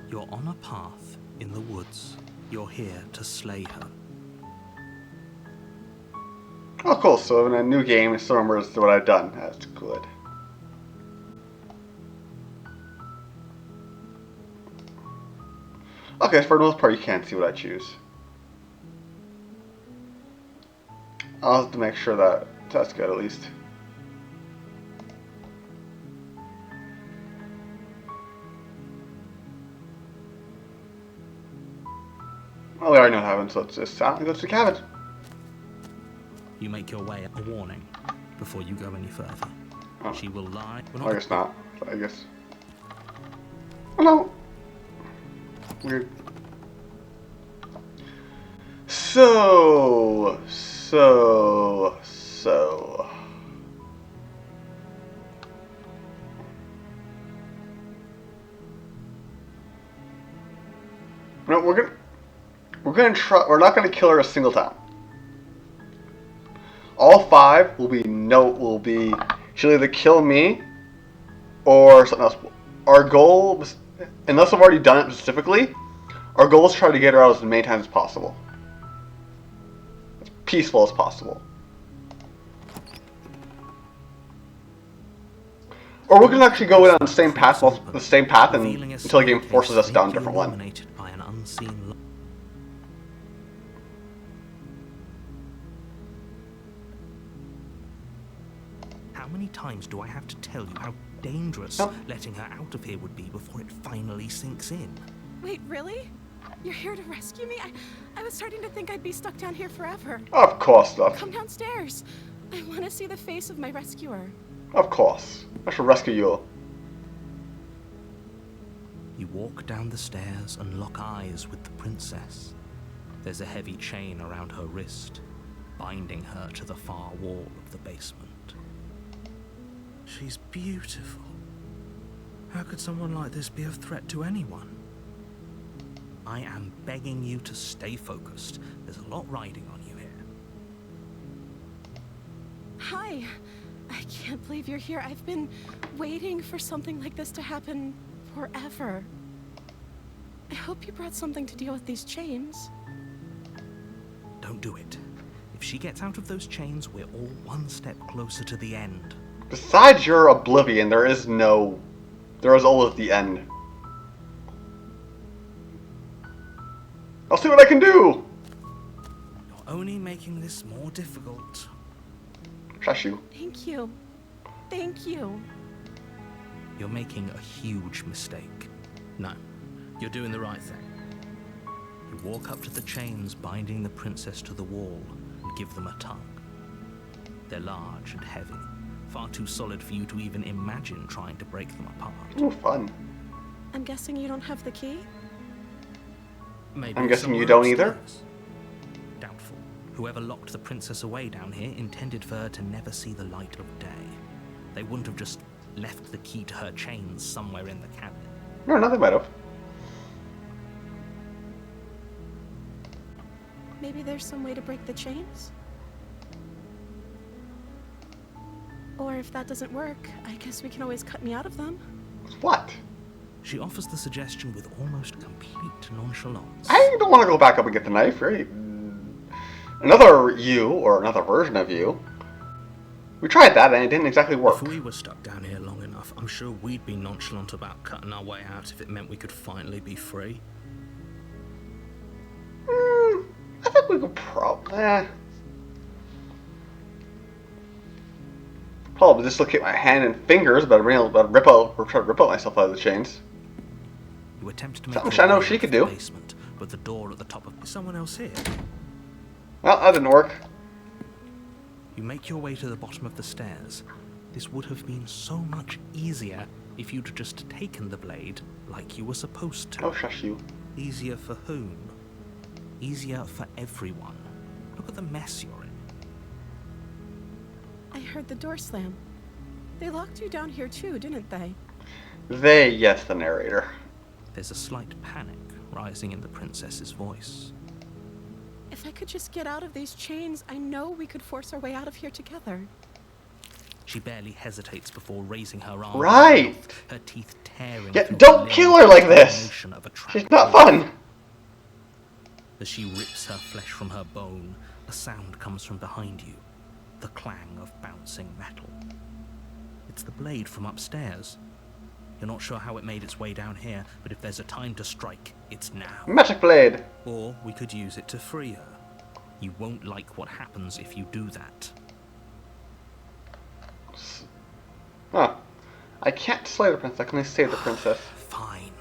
You're on a path in the woods. You're here to slay her. Oh, cool. So in a new game, it still remembers what I've done. That's good. Okay, for the most part, you can't see what I choose. I'll have to make sure that that's good, at least. Well, we already know what happened, so it's just time to go to the cabin. You make your way a warning before you go any further. Oh. She will lie. I guess not. I guess. Oh, no. Weird. So. No, we're gonna try. We're not gonna kill her a single time. All 5 will be. She'll either kill me or something else. Our goal, unless I've already done it specifically, our goal is to try to get her out as many times as possible. As peaceful as possible. Or we can actually go down the same path, until the game forces us down a different one. By an unseen How many times do I have to tell you how dangerous letting her out of here would be before it finally sinks in? Wait, really? You're here to rescue me? I was starting to think I'd be stuck down here forever. Of course not. Come downstairs. I want to see the face of my rescuer. Of course. I shall rescue you. You walk down the stairs and lock eyes with the princess. There's a heavy chain around her wrist, binding her to the far wall of the basement. She's beautiful. How could someone like this be a threat to anyone? I am begging you to stay focused. There's a lot riding on you here. Hi. I can't believe you're here. I've been waiting for something like this to happen forever. I hope you brought something to deal with these chains. Don't do it. If she gets out of those chains, we're all one step closer to the end. Besides your oblivion, there is always the end. I'll see what I can do! You're only making this more difficult. Shush you. Thank you. Thank you. You're making a huge mistake. No, you're doing the right thing. You walk up to the chains binding the princess to the wall and give them a tug. They're large and heavy, far too solid for you to even imagine trying to break them apart. Ooh, fun. I'm guessing you don't have the key? Maybe I'm guessing you don't either? Doubtful. Whoever locked the princess away down here intended for her to never see the light of day. They wouldn't have just left the key to her chains somewhere in the cabin. No, nothing might have. Maybe there's some way to break the chains? Or if that doesn't work, I guess we can always cut me out of them. What? She offers the suggestion with almost complete nonchalance. I don't want to go back up and get the knife, right? Another you, or another version of you. We tried that and it didn't exactly work. If we were stuck down here long enough, I'm sure we'd be nonchalant about cutting our way out if it meant we could finally be free. I think we could probably dislocate my hand and fingers, but I'm able to try to rip out myself out of the chains. You attempt to make Something I know she could do. Basement, but the door at the top of someone else here. Well, that didn't work. You make your way to the bottom of the stairs. This would have been so much easier if you'd just taken the blade like you were supposed to. Oh, shush you. Easier for whom? Easier for everyone. Look at the mess you're in. I heard the door slam. They locked you down here too, didn't they? They, yes, the narrator. There's a slight panic rising in the princess's voice. If I could just get out of these chains, I know we could force our way out of here together. She barely hesitates before raising her arm. Right. Her teeth tearing. Yeah, through don't the kill her like limbs with this. the motion of a trapped She's not wolf. fun. As she rips her flesh from her bone, a sound comes from behind you. The clang of bouncing metal. It's the blade from upstairs. You're not sure how it made its way down here, but if there's a time to strike, it's now. Magic blade. Or we could use it to free her. You won't like what happens if you do that. Huh. I can't slay the princess. I can only save the princess. Fine.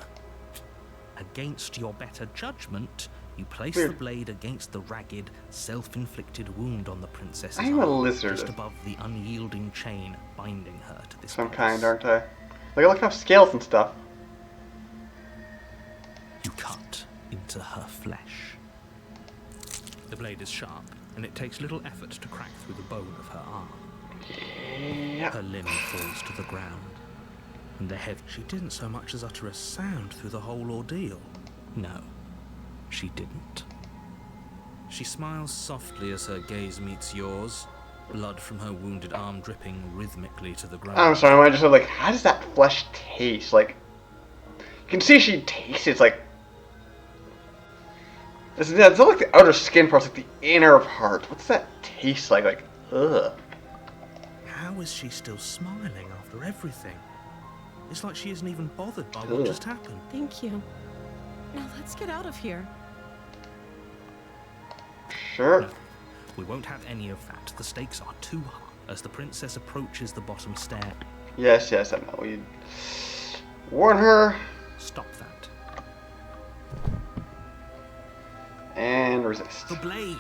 Against your better judgment, you place Weird. the blade against the ragged, self-inflicted wound on the princess's I'm a arm, lizard. just above the unyielding chain binding her to this Some place. kind, aren't I? Like, I look have scales and stuff. You cut into her flesh. The blade is sharp, and it takes little effort to crack through the bone of her arm. Yeah. Her limb falls to the ground, and the head. She didn't so much as utter a sound through the whole ordeal. No, she didn't. She smiles softly as her gaze meets yours, blood from her wounded arm dripping rhythmically to the ground. I'm sorry, I just said, like, how does that flesh taste? Like, you can see she tastes it. It's like, it's not like the outer skin part, it's like the inner part. What's that taste like? Like, ugh. How is she still smiling after everything? It's like she isn't even bothered by what Ugh. just happened. Thank you. Now let's get out of here. Sure. No, we won't have any of that. The stakes are too high. As the princess approaches the bottom stair, Yes, I know. We warn her stop that. and resist. The blade!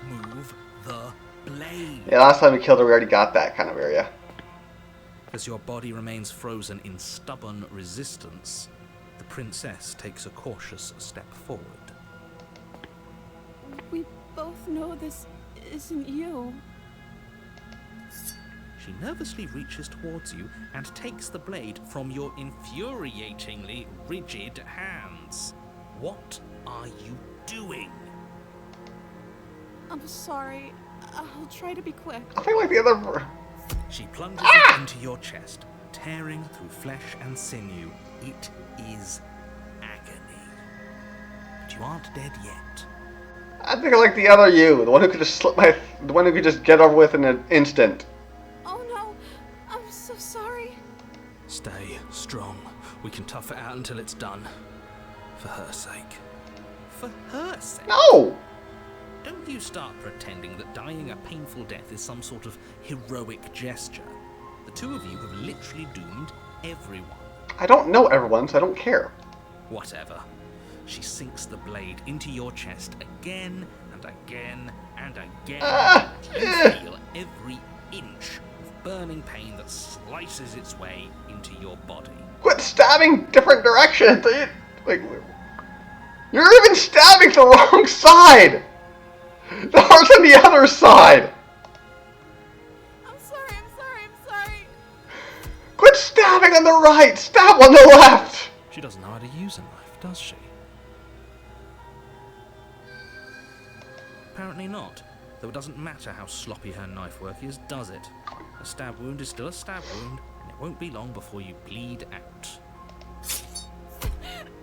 Move the blade! Yeah, last time we killed her, we already got that kind of area. As your body remains frozen in stubborn resistance, the princess takes a cautious step forward. We both know this isn't you. She nervously reaches towards you and takes the blade from your infuriatingly rigid hands. What are you doing? I'm sorry. I'll try to be quick. I feel like the other. She plunges it into your chest, tearing through flesh and sinew. It is agony. But you aren't dead yet. I think I like the other you, the one who could just the one who could just get over with in an instant. Oh no! I'm so sorry. Stay strong. We can tough it out until it's done. For her sake. For her sake? No. Don't you start pretending that dying a painful death is some sort of heroic gesture. The two of you have literally doomed everyone. I don't know everyone, so I don't care. Whatever. She sinks the blade into your chest again and again and again. You feel every inch of burning pain that slices its way into your body. Quit stabbing different directions. Like, you're even stabbing the wrong side. The heart's on the other side. I'm sorry. Quit stabbing on the right. Stab on the left. She doesn't know how to use a knife, does she? Apparently not, though it doesn't matter how sloppy her knife work is, does it? A stab wound is still a stab wound, and it won't be long before you bleed out.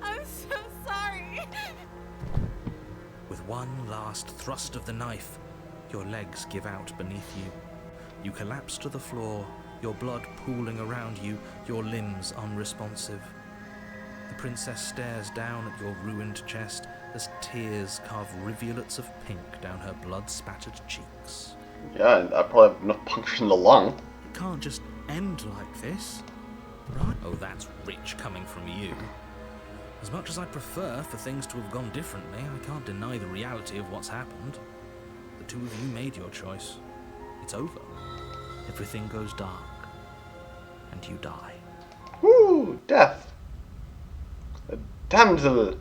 I'm so sorry. With one last thrust of the knife, your legs give out beneath you. You collapse to the floor, your blood pooling around you, your limbs unresponsive. The princess stares down at your ruined chest as tears carve rivulets of pink down her blood-spattered cheeks. Yeah, I probably have enough punctures in the lung. It can't just end like this, right? Oh, that's rich coming from you. As much as I prefer for things to have gone differently, I can't deny the reality of what's happened. The two of you made your choice. It's over. Everything goes dark. And you die. Woo! Death. A damsel.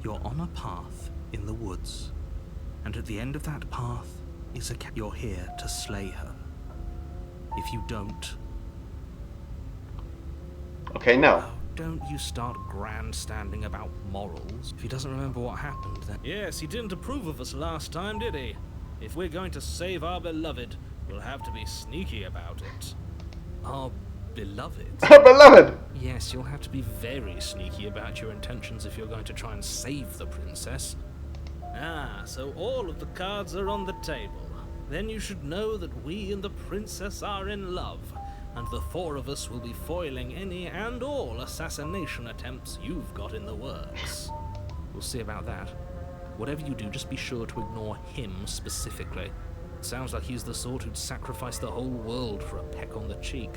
You're on a path in the woods. And at the end of that path is a cat. You're here to slay her. If you don't... Okay, no. Oh, don't you start grandstanding about morals. If he doesn't remember what happened, then... Yes, he didn't approve of us last time, did he? If we're going to save our beloved, we'll have to be sneaky about it. Our beloved? Beloved! Yes, you'll have to be very sneaky about your intentions if you're going to try and save the princess. Ah, so all of the cards are on the table. Then you should know that we and the princess are in love, and the four of us will be foiling any and all assassination attempts you've got in the works. We'll see about that. Whatever you do, just be sure to ignore him specifically. It sounds like he's the sort who'd sacrifice the whole world for a peck on the cheek.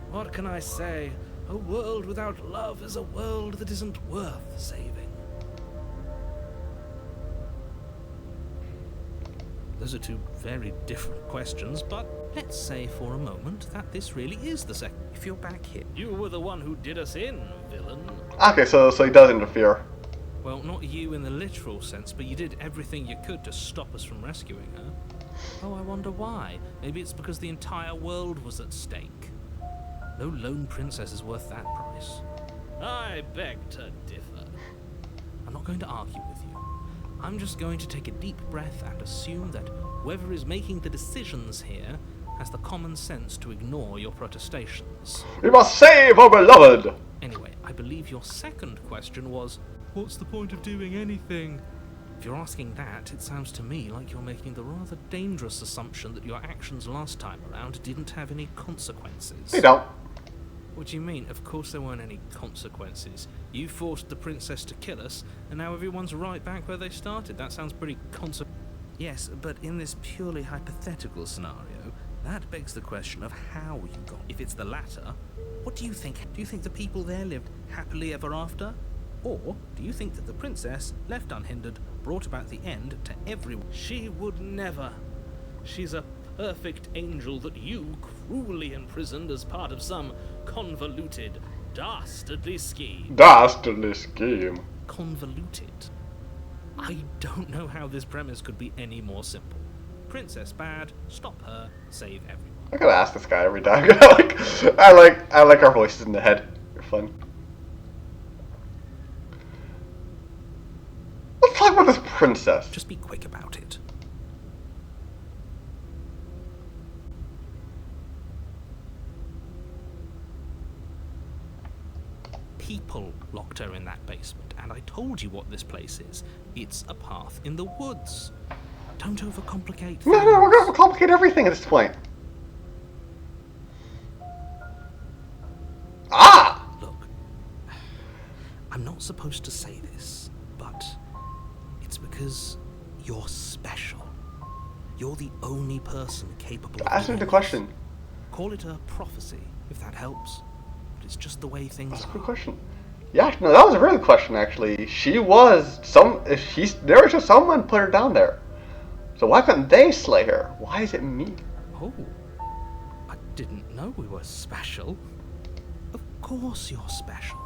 What can I say? A world without love is a world that isn't worth saving. Those are two very different questions, but let's say for a moment that this really is the second. If you're back here... You were the one who did us in, villain. Okay, so he does interfere. Well, not you in the literal sense, but you did everything you could to stop us from rescuing her. Oh, I wonder why. Maybe it's because the entire world was at stake. No lone princess is worth that price. I beg to differ. I'm not going to argue with you. I'm just going to take a deep breath and assume that whoever is making the decisions here has the common sense to ignore your protestations. We must save our beloved! Anyway, I believe your second question was, what's the point of doing anything? If you're asking that, it sounds to me like you're making the rather dangerous assumption that your actions last time around didn't have any consequences. They don't. What do you mean? Of course there weren't any consequences. You forced the princess to kill us, and now everyone's right back where they started. That sounds pretty Yes, but in this purely hypothetical scenario, that begs the question of how you got. If it's the latter, what do you think? Do you think the people there lived happily ever after? Or do you think that the princess, left unhindered, brought about the end to everyone? She would never. She's a perfect angel that you cruelly imprisoned as part of some convoluted, dastardly scheme. Dastardly scheme. Convoluted? I don't know how this premise could be any more simple. Princess bad, stop her, save everyone. I gotta ask this guy every time. I like our voices in the head. They're fun. Let's talk about this princess. Just be quick about it. People locked her in that basement, and I told you what this place is. It's a path in the woods. Don't overcomplicate things. No, we're gonna complicate everything at this point. Ah! Look, I'm not supposed to say this, but it's because you're special. You're the only person capable of Answer doing the this. question. Call it a prophecy, if that helps. But it's just the way things That's a are. good question. Yeah, no, that was a really good question actually. She was there was just someone put her down there. So why couldn't they slay her? Why is it me? Oh, I didn't know we were special. Of course you're special.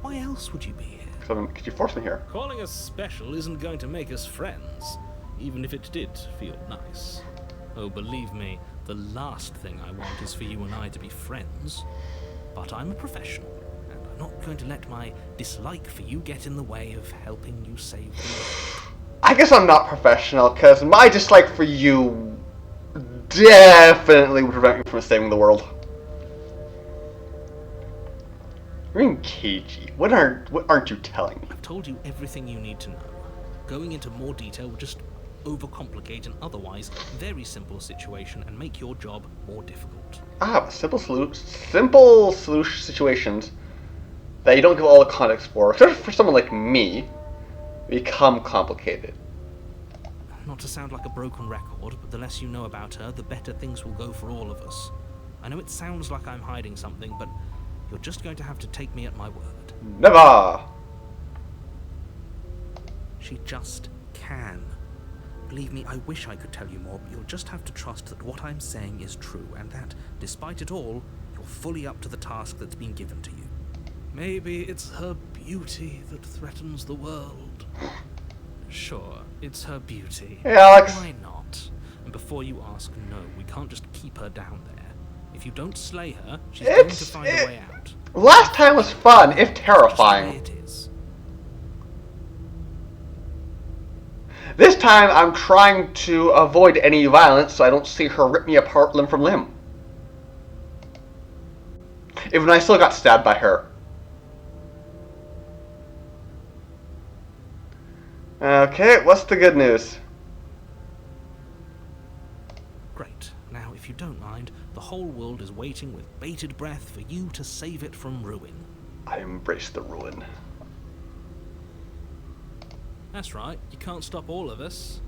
Why else would you be here? Because you forced me here. Calling us special isn't going to make us friends, even if it did feel nice. Oh, believe me, the last thing I want is for you and I to be friends. But I'm a professional, and I'm not going to let my dislike for you get in the way of helping you save the world. I guess I'm not professional, because my dislike for you definitely would prevent me from saving the world. You're being cagey. What aren't you telling me? I've told you everything you need to know. Going into more detail would just overcomplicate an otherwise very simple situation and make your job more difficult. But simple solution situations that you don't give all the context for, especially for someone like me, become complicated. Not to sound like a broken record, but the less you know about her, the better things will go for all of us. I know it sounds like I'm hiding something, but you're just going to have to take me at my word. Never! She just can. Believe me, I wish I could tell you more, but you'll just have to trust that what I'm saying is true, and that, despite it all, you're fully up to the task that's been given to you. Maybe it's her beauty that threatens the world. Sure, it's her beauty. Hey, Alex. Why not? And before you ask, no, we can't just keep her down there. If you don't slay her, she's going to find a way out. Last time was fun, if Just the way terrifying. it is. This time, I'm trying to avoid any violence so I don't see her rip me apart limb from limb. Even I still got stabbed by her. Okay, what's the good news? Great. Now, if you don't mind, the whole world is waiting with bated breath for you to save it from ruin. I embrace the ruin. That's right, you can't stop all of us.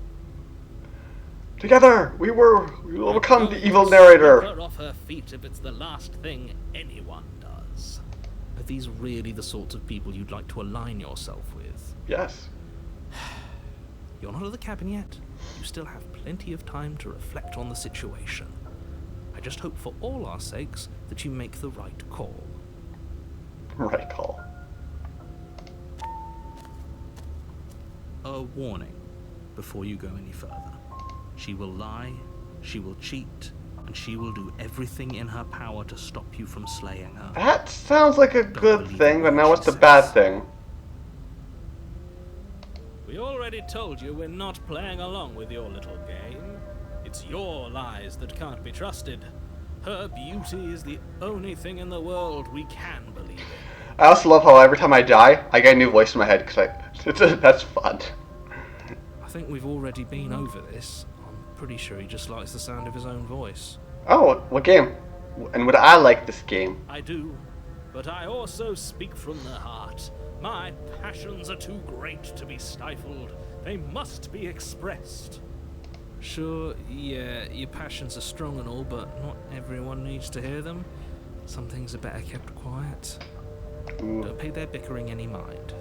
Together, we will overcome the evil Sweep narrator. her off her feet if it's the last thing anyone does. Are these really the sorts of people you'd like to align yourself with? Yes. You're not at the cabin yet. You still have plenty of time to reflect on the situation. I just hope for all our sakes that you make the right call. Right call. A warning before you go any further. She will lie, she will cheat, and she will do everything in her power to stop you from slaying her. That sounds like a good believe thing, a but word now what's she the bad says. thing? We already told you we're not playing along with your little game. It's your lies that can't be trusted. Her beauty is the only thing in the world we can believe in. I also love how every time I die, I get a new voice in my head, because that's fun. I think we've already been over this. I'm pretty sure he just likes the sound of his own voice. Oh, what game? And would I like this game? I do, but I also speak from the heart. My passions are too great to be stifled. They must be expressed. Sure, yeah, your passions are strong and all, but not everyone needs to hear them. Some things are better kept quiet. Ooh. Don't pay their bickering any mind.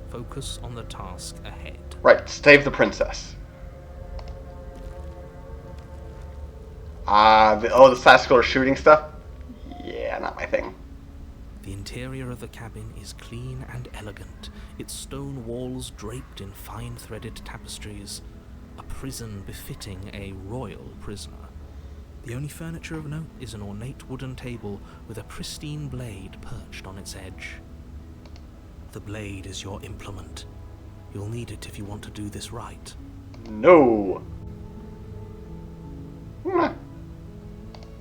Focus on the task ahead. Right, save the princess. The side-scroller shooting stuff? Yeah, not my thing. The interior of the cabin is clean and elegant, its stone walls draped in fine threaded tapestries, a prison befitting a royal prisoner. The only furniture of note is an ornate wooden table with a pristine blade perched on its edge. The blade is your implement. You'll need it if you want to do this right. No. Mwah.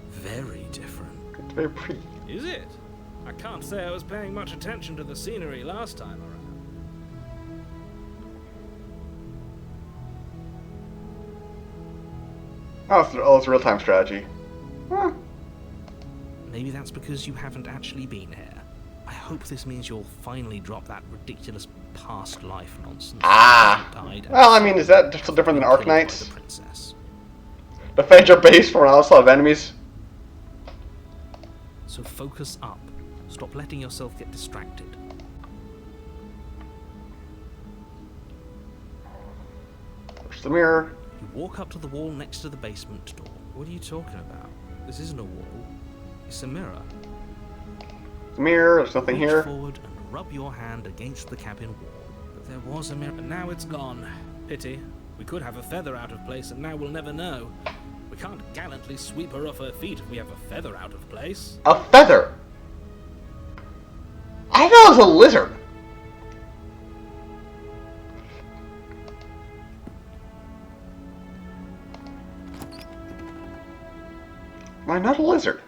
Very different. It's very pretty. Is it? I can't say I was paying much attention to the scenery last time around. It's real-time strategy. Huh. Maybe that's because you haven't actually been here. I hope this means you'll finally drop that ridiculous past life nonsense. Ah. Well, I mean, is that still different than Killed by Arknights? the princess. Defend your base from an onslaught of enemies? So focus up. Stop letting yourself get distracted. Push the mirror. You walk up to the wall next to the basement door. What are you talking about? This isn't a wall. It's a mirror. The mirror, there's nothing Reach here. forward and rub your hand against the cabin wall. But there was a mirror, and now it's gone. Pity. We could have a feather out of place, and now we'll never know. We can't gallantly sweep her off her feet if we have a feather out of place. A feather! I thought it was a lizard. Why not a lizard?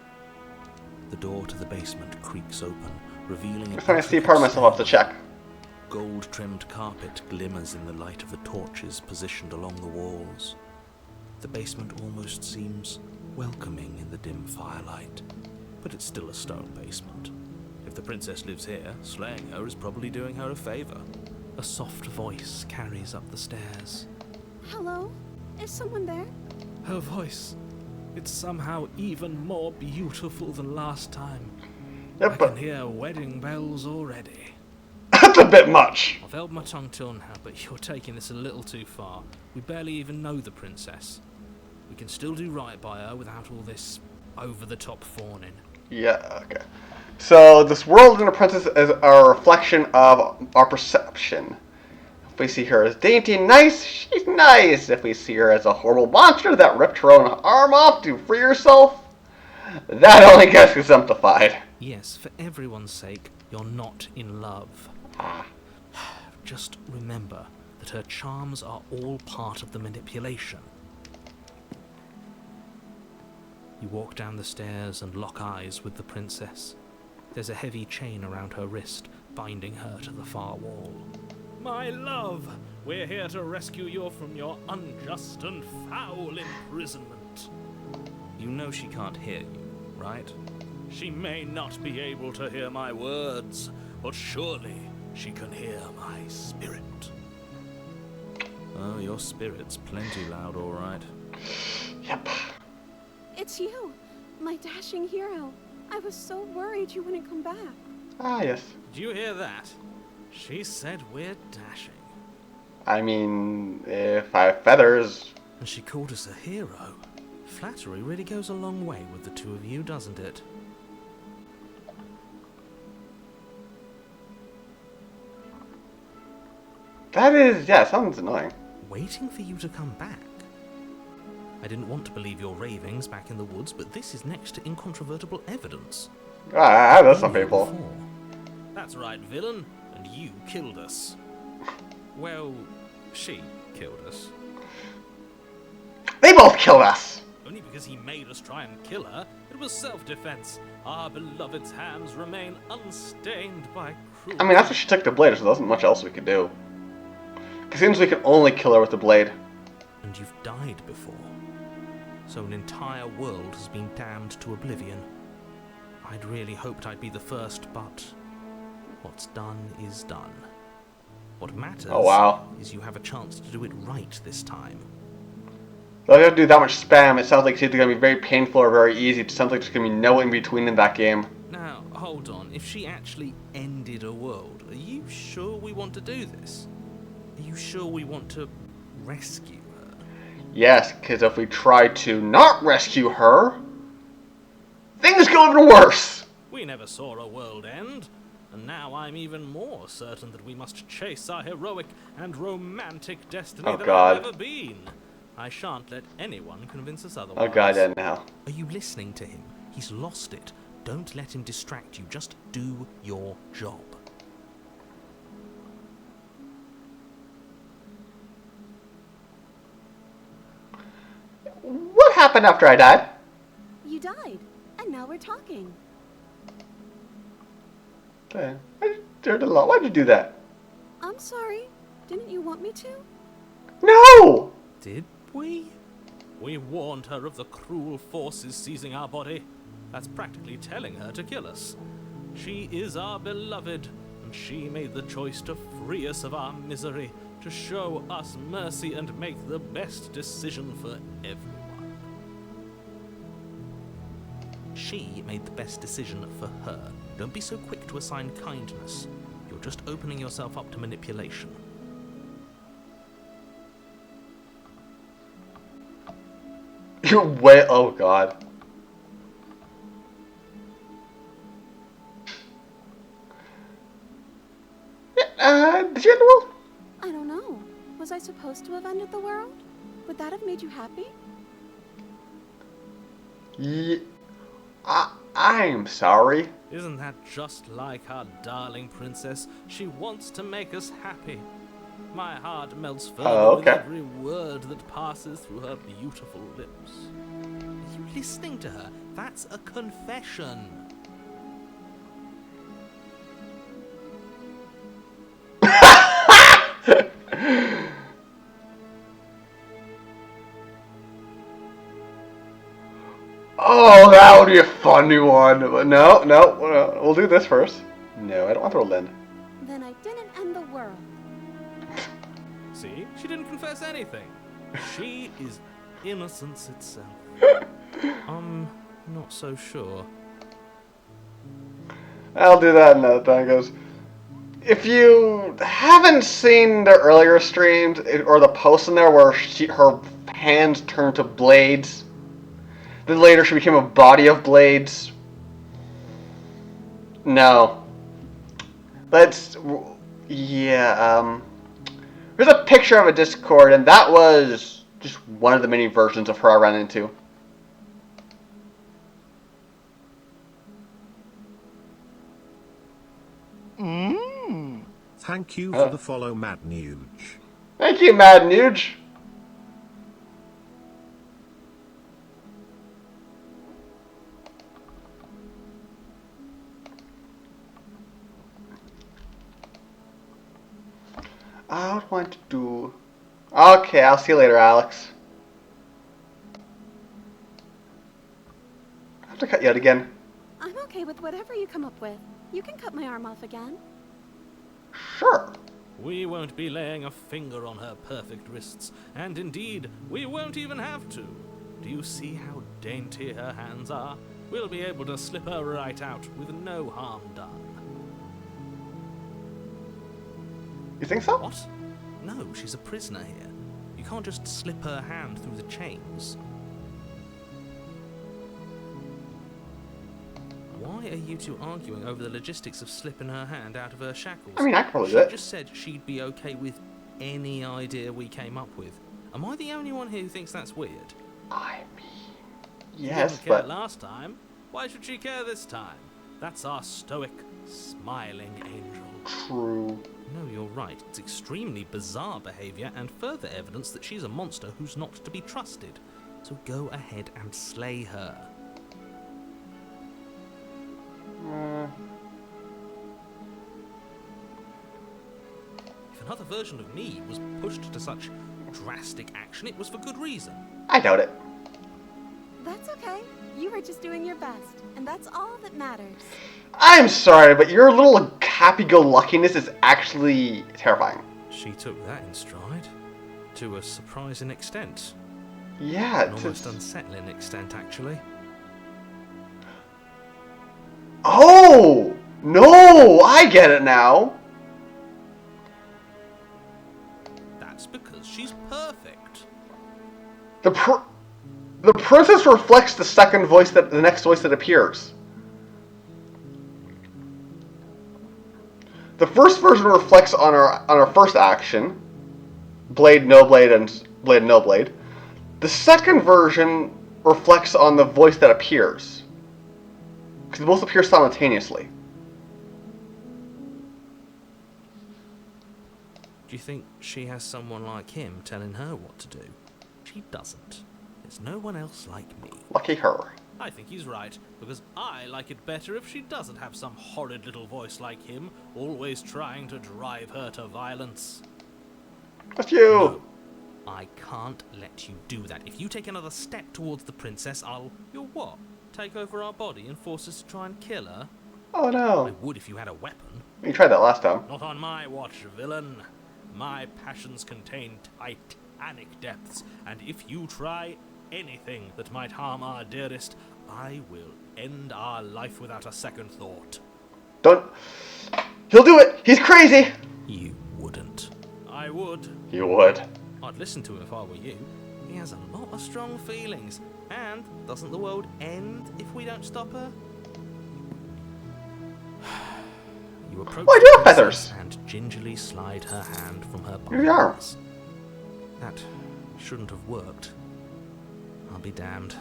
The door to the basement creaks open, revealing Next time I see a part of myself, I'll have to check. Gold-trimmed carpet glimmers in the light of the torches positioned along the walls. The basement almost seems welcoming in the dim firelight, but it's still a stone basement. If the princess lives here, slaying her is probably doing her a favor. A soft voice carries up the stairs. Hello? Is someone there? Her voice. It's somehow even more beautiful than last time. Yeah, I but can hear wedding bells already. that's a bit much. I've held my tongue till now, but you're taking this a little too far. We barely even know the princess. We can still do right by her without all this over-the-top fawning. Yeah, okay. So, this world in the princess is a reflection of our perception. If we see her as dainty and nice, she's nice. If we see her as a horrible monster that ripped her own arm off to free herself, that only gets exemplified. Yes, for everyone's sake, you're not in love. Ah. Just remember that her charms are all part of the manipulation. You walk down the stairs and lock eyes with the princess. There's a heavy chain around her wrist, binding her to the far wall. My love, we're here to rescue you from your unjust and foul imprisonment. You know she can't hear you, right? She may not be able to hear my words, but surely she can hear my spirit. Oh, your spirit's plenty loud, all right. Yep. It's you, my dashing hero. I was so worried you wouldn't come back. Ah, yes. Did you hear that? She said we're dashing. I mean, if I have feathers... And she called us a hero. Flattery really goes a long way with the two of you, doesn't it? That is, yeah, sounds annoying. Waiting for you to come back. I didn't want to believe your ravings back in the woods, but this is next to incontrovertible evidence. Ah, that's some people. Before. That's right, villain, and you killed us. Well, she killed us. They both killed us! Only because he made us try and kill her. It was self-defense. Our beloved's hands remain unstained by cruelty. I mean, that's what she took the blade, so there wasn't much else we could do. It seems we can only kill her with the blade. And you've died before. So an entire world has been damned to oblivion. I'd really hoped I'd be the first, but what's done is done. What matters is you have a chance to do it right this time. Though you have to do that much spam, it sounds like it's either going to be very painful or very easy. It sounds like there's going to be no in between in that game. Now, hold on. If she actually ended a world, are you sure we want to do this? Are you sure we want to rescue her? Yes, because if we try to not rescue her, things go even worse. We never saw a world end, and now I'm even more certain that we must chase our heroic and romantic destiny Oh, that God. I've ever been. I shan't let anyone convince us otherwise. Oh god, yeah, now. Are you listening to him? He's lost it. Don't let him distract you. Just do your job. What happened after I died? You died, and now we're talking. Okay. I did a lot. Why'd you do that? I'm sorry. Didn't you want me to? No! Did we? We warned her of the cruel forces seizing our body. That's practically telling her to kill us. She is our beloved, and she made the choice to free us of our misery, to show us mercy and make the best decision for everyone. She made the best decision for her. Don't be so quick to assign kindness. You're just opening yourself up to manipulation. You're way. Oh god. Did you end the world? I don't know. Was I supposed to have ended the world? Would that have made you happy? Yeah. I'm sorry. Isn't that just like our darling princess? She wants to make us happy. My heart melts further with okay. every word that passes through her beautiful lips. Are you listening to her? That's a confession. Oh, that would be a funny one. But no, we'll do this first. No, I don't want to roll in. Then I didn't end the world. See? She didn't confess anything. She is innocence itself. Not so sure. I'll do that another time, guys. If you haven't seen the earlier streams, or the post in there where her hands turned to blades, then later she became a body of blades. No. Let's... Yeah, there's a picture of a Discord, and that was just one of the many versions of her I ran into. Thank you for the follow, Matt Nuge. Thank you, Mad Nuge. I would want to do... Okay, I'll see you later, Alex. I have to cut you out again. I'm okay with whatever you come up with. You can cut my arm off again. Sure. We won't be laying a finger on her perfect wrists, and indeed, we won't even have to. Do you see how dainty her hands are? We'll be able to slip her right out with no harm done. You think so? What? No, she's a prisoner here. You can't just slip her hand through the chains. Why are you two arguing over the logistics of slipping her hand out of her shackles? I mean, I could probably do She it. just said she'd be okay with any idea we came up with. Am I the only one here who thinks that's weird? I mean, She yes, didn't care but last time. Why should she care this time? That's our stoic, smiling angel. true. No, you're right. It's extremely bizarre behavior and further evidence that she's a monster who's not to be trusted. So go ahead and slay her. If another version of me was pushed to such drastic action, it was for good reason. I doubt it. That's okay. You were just doing your best, and that's all that matters. I'm sorry, but your little happy-go-luckiness is actually terrifying. She took that in stride. To a surprising extent. Yeah, An it's almost unsettling extent, actually. Oh! No! I get it now! That's because she's perfect. The princess reflects the next voice that appears. The first version reflects on our first action, Blade, no blade, and Blade, no blade. The second version reflects on the voice that appears, because they both appear simultaneously. Do you think she has someone like him telling her what to do? She doesn't. There's no one else like me. Lucky her. I think he's right, because I like it better if she doesn't have some horrid little voice like him, always trying to drive her to violence. That's you. No, I can't let you do that. If you take another step towards the princess, You'll what? Take over our body and force us to try and kill her? Oh I no. would if you had a weapon. You tried that last time. Not on my watch, villain. My passions contain titanic depths, and if you try anything that might harm our dearest, I will end our life without a second thought. Don't. He'll do it. He's crazy. You wouldn't. I would. You would. I'd listen to him if I were you. He has a lot of strong feelings. And doesn't the world end if we don't stop her? You approach Why do the you have princess feathers? and gingerly slide her hand from her Here they are. bindings. That shouldn't have worked. I'll be damned.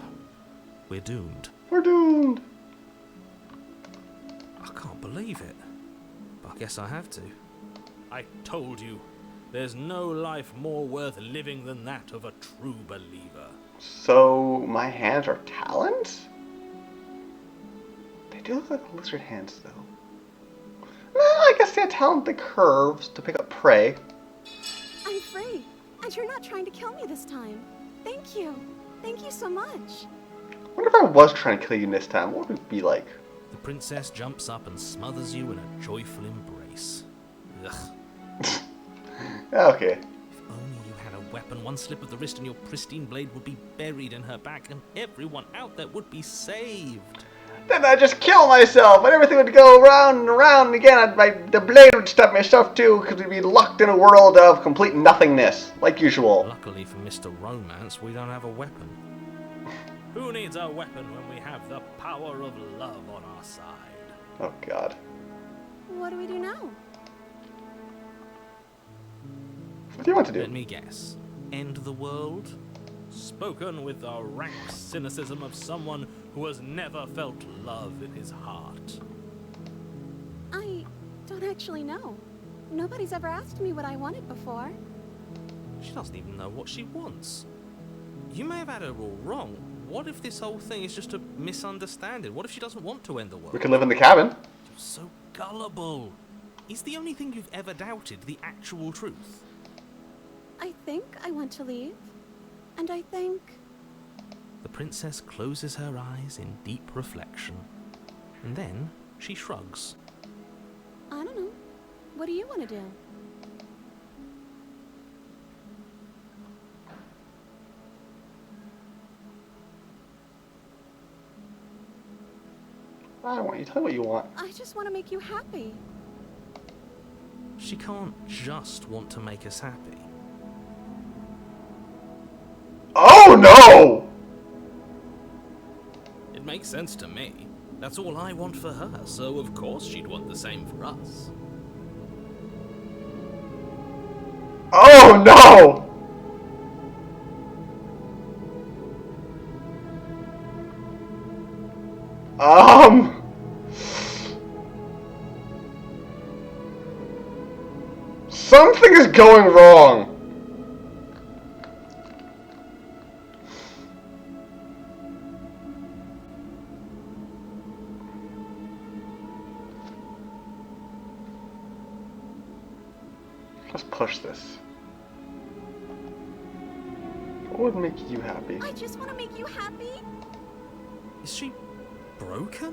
We're doomed. We're doomed. I can't believe it. But I guess I have to. I told you, there's no life more worth living than that of a true believer. So my hands are talons? They do look like lizard hands, though. Well, I guess they have talent the curves to pick up prey. I'm free, and you're not trying to kill me this time. Thank you. Thank you so much. I wonder if I was trying to kill you this time, what would it be like? The princess jumps up and smothers you in a joyful embrace. Ugh. Okay. If only you had a weapon, one slip of the wrist and your pristine blade would be buried in her back and everyone out there would be saved. Then I'd just kill myself and everything would go round and round and again. The blade would stab myself too because we'd be locked in a world of complete nothingness, like usual. Luckily for Mr. Romance, we don't have a weapon. Who needs a weapon when we have the power of love on our side? Oh god. What do we do now? What do you want to do? Let me guess. End the world? Spoken with the rank cynicism of someone who has never felt love in his heart. I don't actually know. Nobody's ever asked me what I wanted before. She doesn't even know what she wants. You may have had her all wrong. What if this whole thing is just a misunderstanding? What if she doesn't want to end the world? We could live in the cabin. You're so gullible. Is the only thing you've ever doubted the actual truth? I think I want to leave. And I think... The princess closes her eyes in deep reflection. And then she shrugs. I don't know. What do you want to do? I don't want you. Tell me what you want. I just want to make you happy. She can't just want to make us happy. Oh no! It makes sense to me. That's all I want for her, so of course she'd want the same for us. Oh no! Something is going wrong. Let's push this. What would make you happy? I just want to make you happy. Is she broken?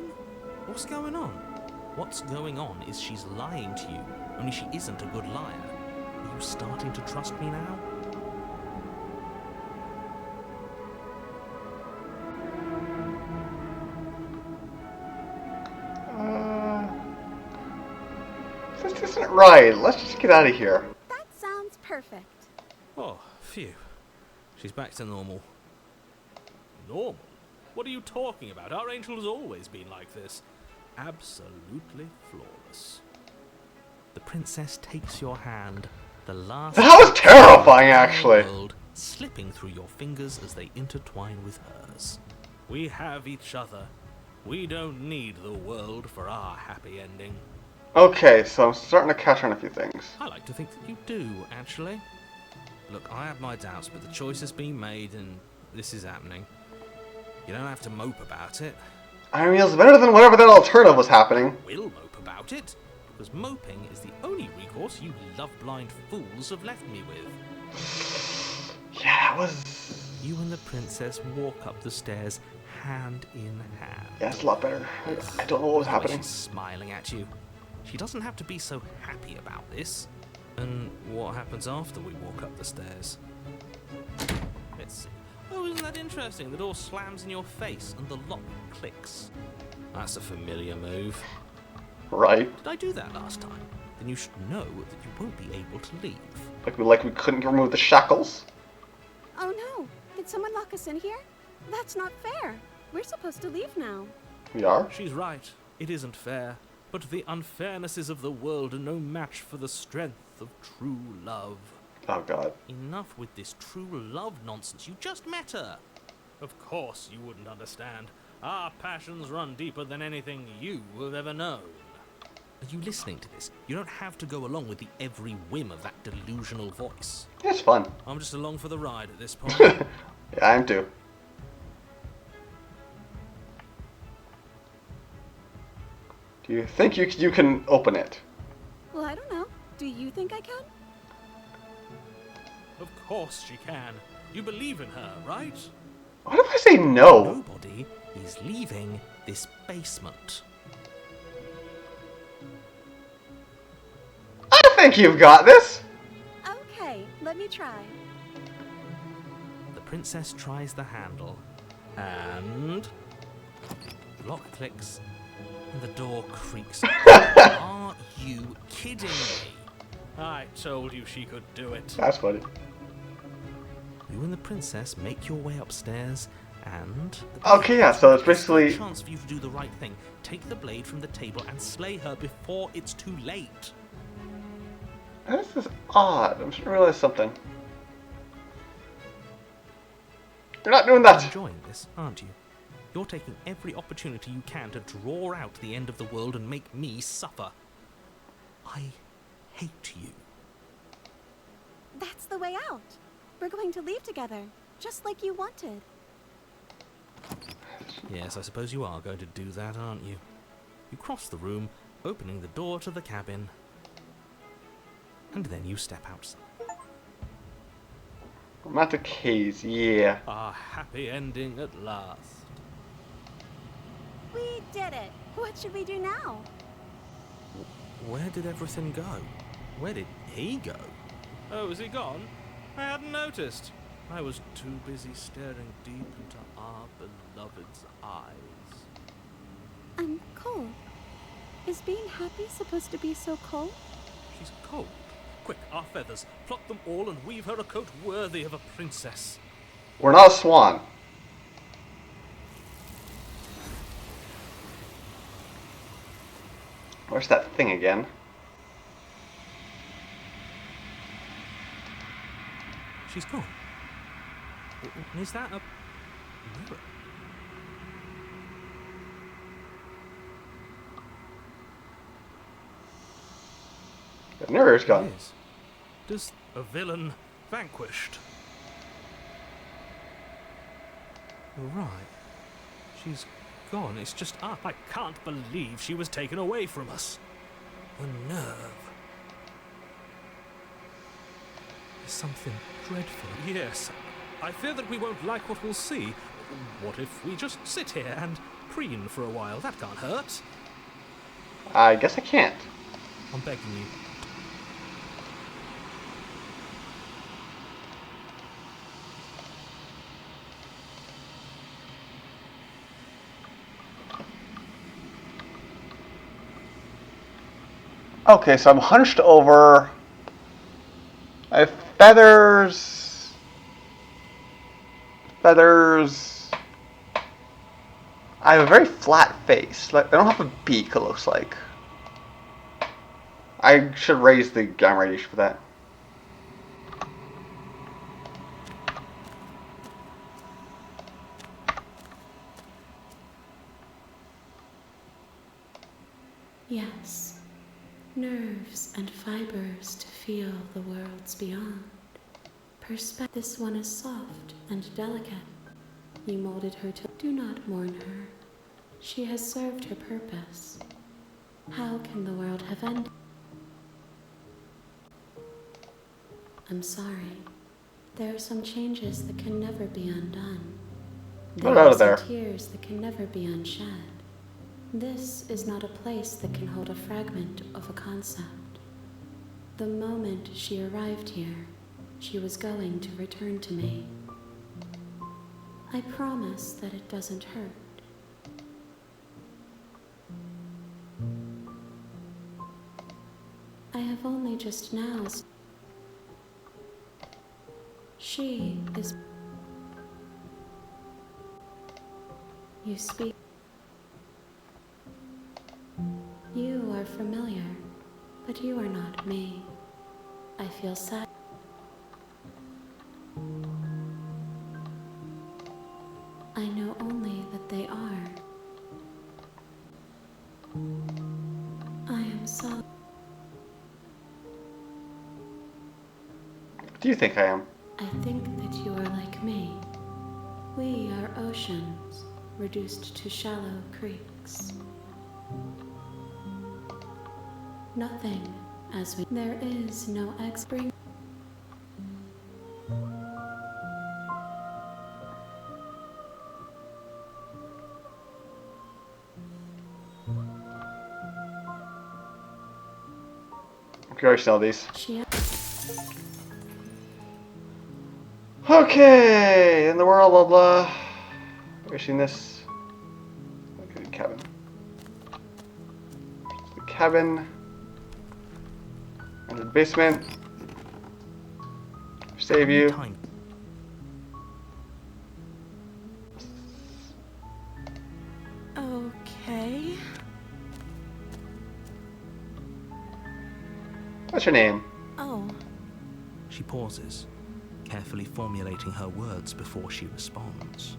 What's going on? What's going on is she's lying to you, only she isn't a good liar. Are you starting to trust me now? This isn't right. Let's just get out of here. That sounds perfect. Oh, phew. She's back to normal. Normal? What are you talking about? Our angel has always been like this. Absolutely flawless. The princess takes your hand, the last... That was terrifying, actually. World, slipping through your fingers as they intertwine with hers. We have each other. We don't need the world for our happy ending. Okay, so I'm starting to catch on a few things. I like to think that you do, actually. Look, I have my doubts, but the choice has been made and this is happening. You don't have to mope about it. I mean, it's better than whatever that alternative was happening. We'll mope about it, because moping is the only recourse you love-blind fools have left me with. Yeah, it was... You and the princess walk up the stairs, hand in hand. Yeah, it's a lot better. I don't know what was The way happening. She's smiling at you. She doesn't have to be so happy about this. And what happens after we walk up the stairs? Let's see. Oh, isn't that interesting? The door slams in your face and the lock clicks. That's a familiar move. Right. Did I do that last time? Then you should know that you won't be able to leave. Like we couldn't remove the shackles. Oh no. Did someone lock us in here? That's not fair. We're supposed to leave now. We are? She's right. It isn't fair. But the unfairnesses of the world are no match for the strength of true love. Oh god. Enough with this true love nonsense. You just met her. Of course you wouldn't understand. Our passions run deeper than anything you have ever known. Are you listening to this? You don't have to go along with the every whim of that delusional voice. It's fun. I'm just along for the ride at this point. Yeah, I am too. Do you think you can open it? Well, I don't know. Do you think I can? Of course she can. You believe in her, right? What if I say no? Nobody is leaving this basement. I think you've got this. Okay, let me try. The princess tries the handle, and the lock clicks, and the door creaks. Are you kidding me? I told you she could do it. That's funny. You and the princess make your way upstairs, and Okay, yeah, so it's there's still a basically... chance for you to do the right thing. Take the blade from the table and slay her before it's too late. This is odd. I'm starting to realize something. You're not doing You're that. enjoying this, aren't you? You're taking every opportunity you can to draw out the end of the world and make me suffer. I hate you. That's the way out. We're going to leave together, just like you wanted. Yes, I suppose you are going to do that, aren't you? You cross the room, opening the door to the cabin, and then you step outside. Romantic haze, yeah. A happy ending at last. We did it. What should we do now? Where did everything go? Where did he go? Oh, is he gone? I hadn't noticed. I was too busy staring deep into our beloved's eyes. I'm cold. Is being happy supposed to be so cold? She's cold. Quick, our feathers. Pluck them all and weave her a coat worthy of a princess. We're not a swan. Where's that thing again? She's gone. Is that a mirror? The mirror's gone. It is. Does a villain vanquished? You're right. She's gone. It's just up. I can't believe she was taken away from us. The nerve. There's something dreadful. Yes. I fear that we won't like what we'll see. What if we just sit here and preen for a while? That can't hurt. I guess I can't. I'm begging you. Okay, so I'm hunched over. I have feathers. Feathers. I have a very flat face. Like I don't have a beak, it looks like. I should raise the gamma radiation for that. Yes. Nerves and fibers to feel the worlds beyond. This one is soft and delicate. You molded her to... Do not mourn her. She has served her purpose. How can the world have ended? I'm sorry. There are some changes that can never be undone. Get out of There there. are some tears that can never be unshed. This is not a place that can hold a fragment of a concept. The moment she arrived here, she was going to return to me. I promise that it doesn't hurt. I have only just now... She is... You speak... You are familiar, but you are not me. I feel sad. I know only that they are. I am so... What do you think I am? I think that you are like me. We are oceans, reduced to shallow creeks. Nothing as we... There is no spring. Okay, I already sell these. She... Okay, in the world, blah blah. Have you seen this? Okay, the cabin. The cabin. Enter the basement. Save you. Time. Okay. What's your name? Oh, She pauses, carefully formulating her words before she responds.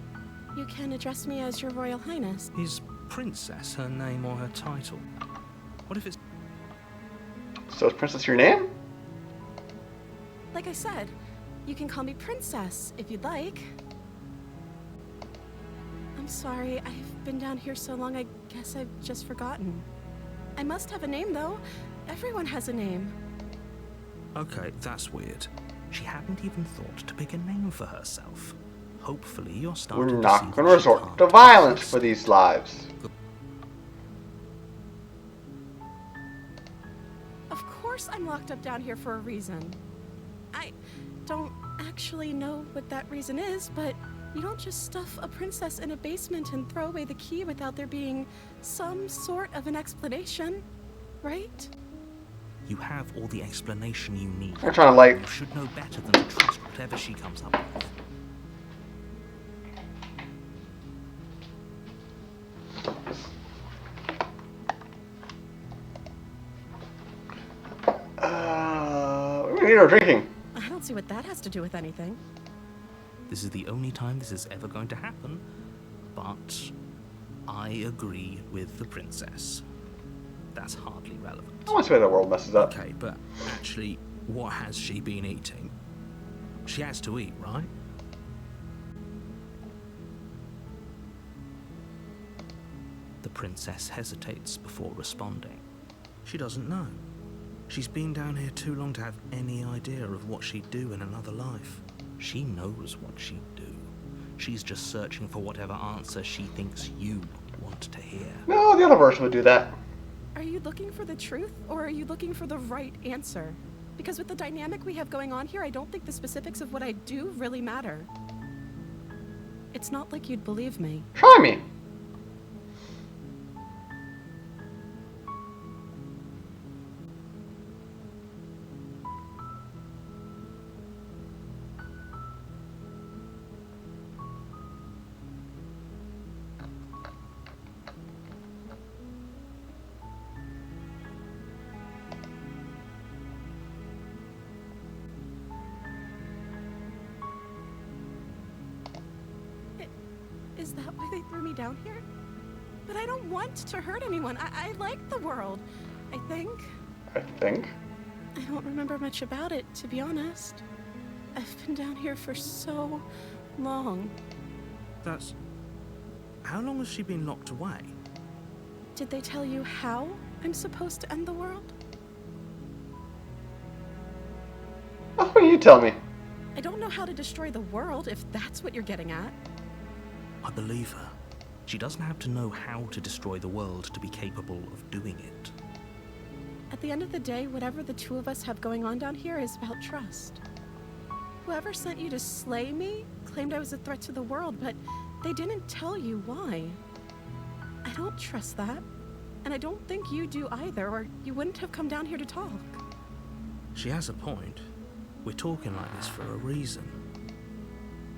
you can address me as your Royal Highness. Is Princess her name or her title? What if it's... So is Princess your name? like I said, you can call me Princess if you'd like. I'm sorry, I've been down here so long, I guess I've just forgotten. I must have a name, though. Everyone has a name. Okay, that's weird. She hadn't even thought to pick a name for herself. Hopefully you're starting We're to see not that going to she resort can't to be violence for trusted. these lives. Of course I'm locked up down here for a reason. I don't actually know what that reason is, but you don't just stuff a princess in a basement and throw away the key without there being some sort of an explanation, right? You have all the explanation you need. I'm trying to, like... You should know better than to trust whatever she comes up with. We're eating or drinking. I don't see what that has to do with anything. This is the only time this is ever going to happen, but I agree with the princess. That's hardly relevant. I want to see where the world messes up. Okay, but actually, what has she been eating? She has to eat, right? The princess hesitates before responding. She doesn't know. She's been down here too long to have any idea of what she'd do in another life. She knows what she'd do. She's just searching for whatever answer she thinks you want to hear. No, the other version would do that. Are you looking for the truth, or are you looking for the right answer? Because with the dynamic we have going on here, I don't think the specifics of what I do really matter. It's not like you'd believe me. Try me. Is that why they threw me down here? But I don't want to hurt anyone. I like the world, I think. I think. I don't remember much about it, to be honest. I've been down here for so long. That's... How long has she been locked away? Did they tell you how I'm supposed to end the world? Oh, you tell me. I don't know how to destroy the world, if that's what you're getting at. I believe her. She doesn't have to know how to destroy the world to be capable of doing it. At the end of the day, whatever the two of us have going on down here is about trust. Whoever sent you to slay me claimed I was a threat to the world, but they didn't tell you why. I don't trust that, and I don't think you do either, or you wouldn't have come down here to talk. She has a point. We're talking like this for a reason.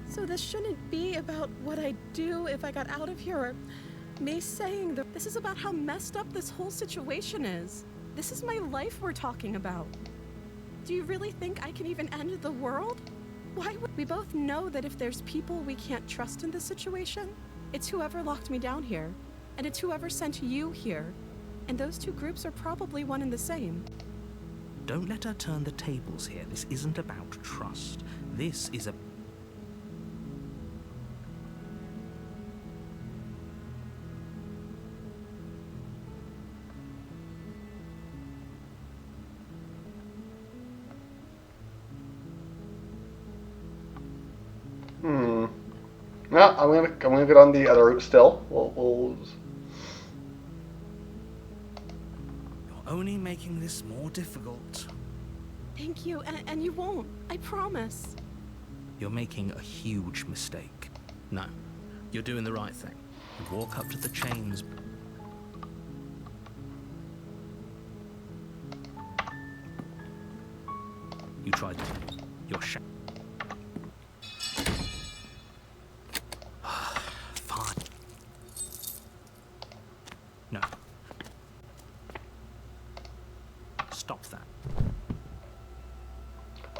So this shouldn't be about what I'd do if I got out of here, or me saying that this is about how messed up this whole situation is. This is my life we're talking about. Do you really think I can even end the world? Why would we both know that if there's people we can't trust in this situation, it's whoever locked me down here, and it's whoever sent you here, and those two groups are probably one and the same. Don't let her turn the tables here. This isn't about trust. This is a... No, I'm gonna get on the other route still. We'll You're only making this more difficult. Thank you, and you won't. I promise. You're making a huge mistake. No, you're doing the right thing. You walk up to the chains. You tried to... You're Fine. No. Stop that.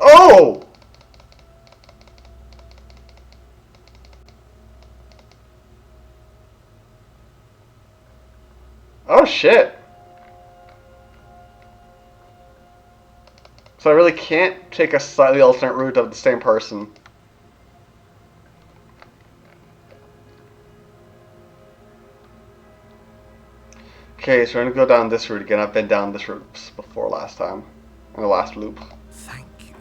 Oh! Oh shit. So I really can't take a slightly alternate route of the same person. Okay, so we're gonna go down this route again. I've been down this route before last time. In the last loop. Thank you.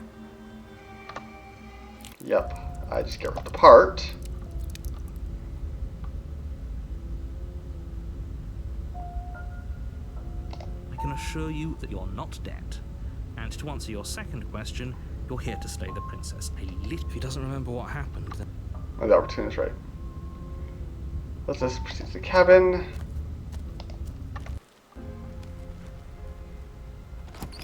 Yep. I just get rid of the part. I can assure you that you're not dead. And to answer your second question, you're here to slay the princess. If he doesn't remember what happened, then... Oh, the opportunity is right. Let's just proceed to the cabin.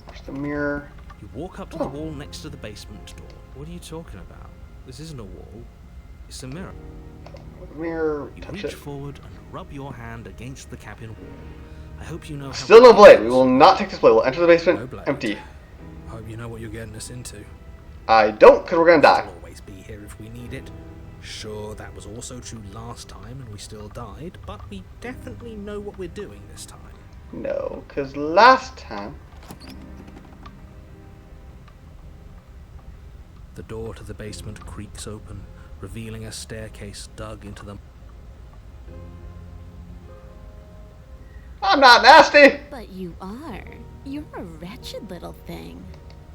Where's the mirror? You walk up to the wall next to the basement door. What are you talking about? This isn't a wall. It's a mirror. Mirror, You touch reach it. forward and rub your hand against the cabin wall. I hope you know how... Still no blade. We will not take this blade. We'll enter the basement No blade. empty. I hope you know what you're getting us into. I don't, because we're gonna die. We'll always be here if we need it. Sure, that was also true last time and we still died, but we definitely know what we're doing this time. No, because last time... The door to the basement creaks open, revealing a staircase dug into the... I'm not nasty! But you are. You're a wretched little thing.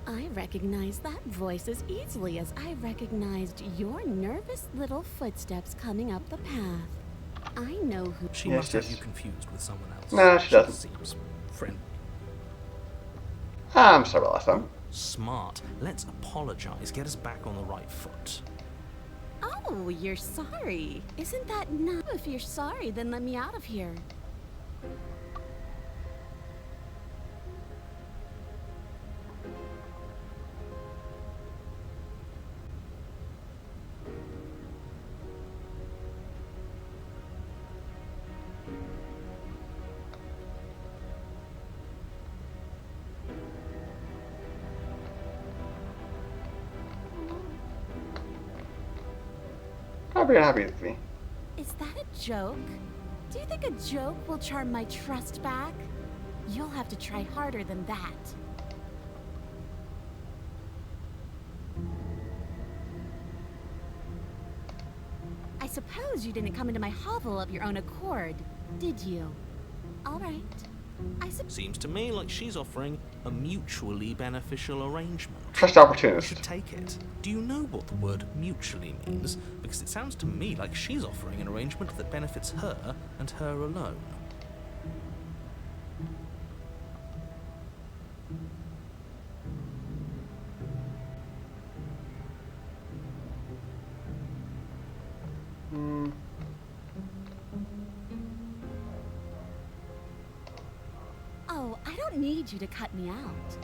I recognize that voice as easily as I recognized your nervous little footsteps coming up the path. I know who... She Yes, must have yes. you confused with someone else. No, she doesn't. Seems friendly. I'm sorry about last time. Smart. Let's apologize. Get us back on the right foot. Oh, you're sorry. Isn't that not? If you're sorry, then let me out of here. I'm pretty happy with me. Is that a joke? Do you think a joke will charm my trust back? You'll have to try harder than that. I suppose you didn't come into my hovel of your own accord, did you? All right. Seems to me like she's offering a mutually beneficial arrangement. Trust You opportunist. should take it. Do you know what the word mutually means? Because it sounds to me like she's offering an arrangement that benefits her and her alone. Hmm. Oh, I don't need you to cut me out.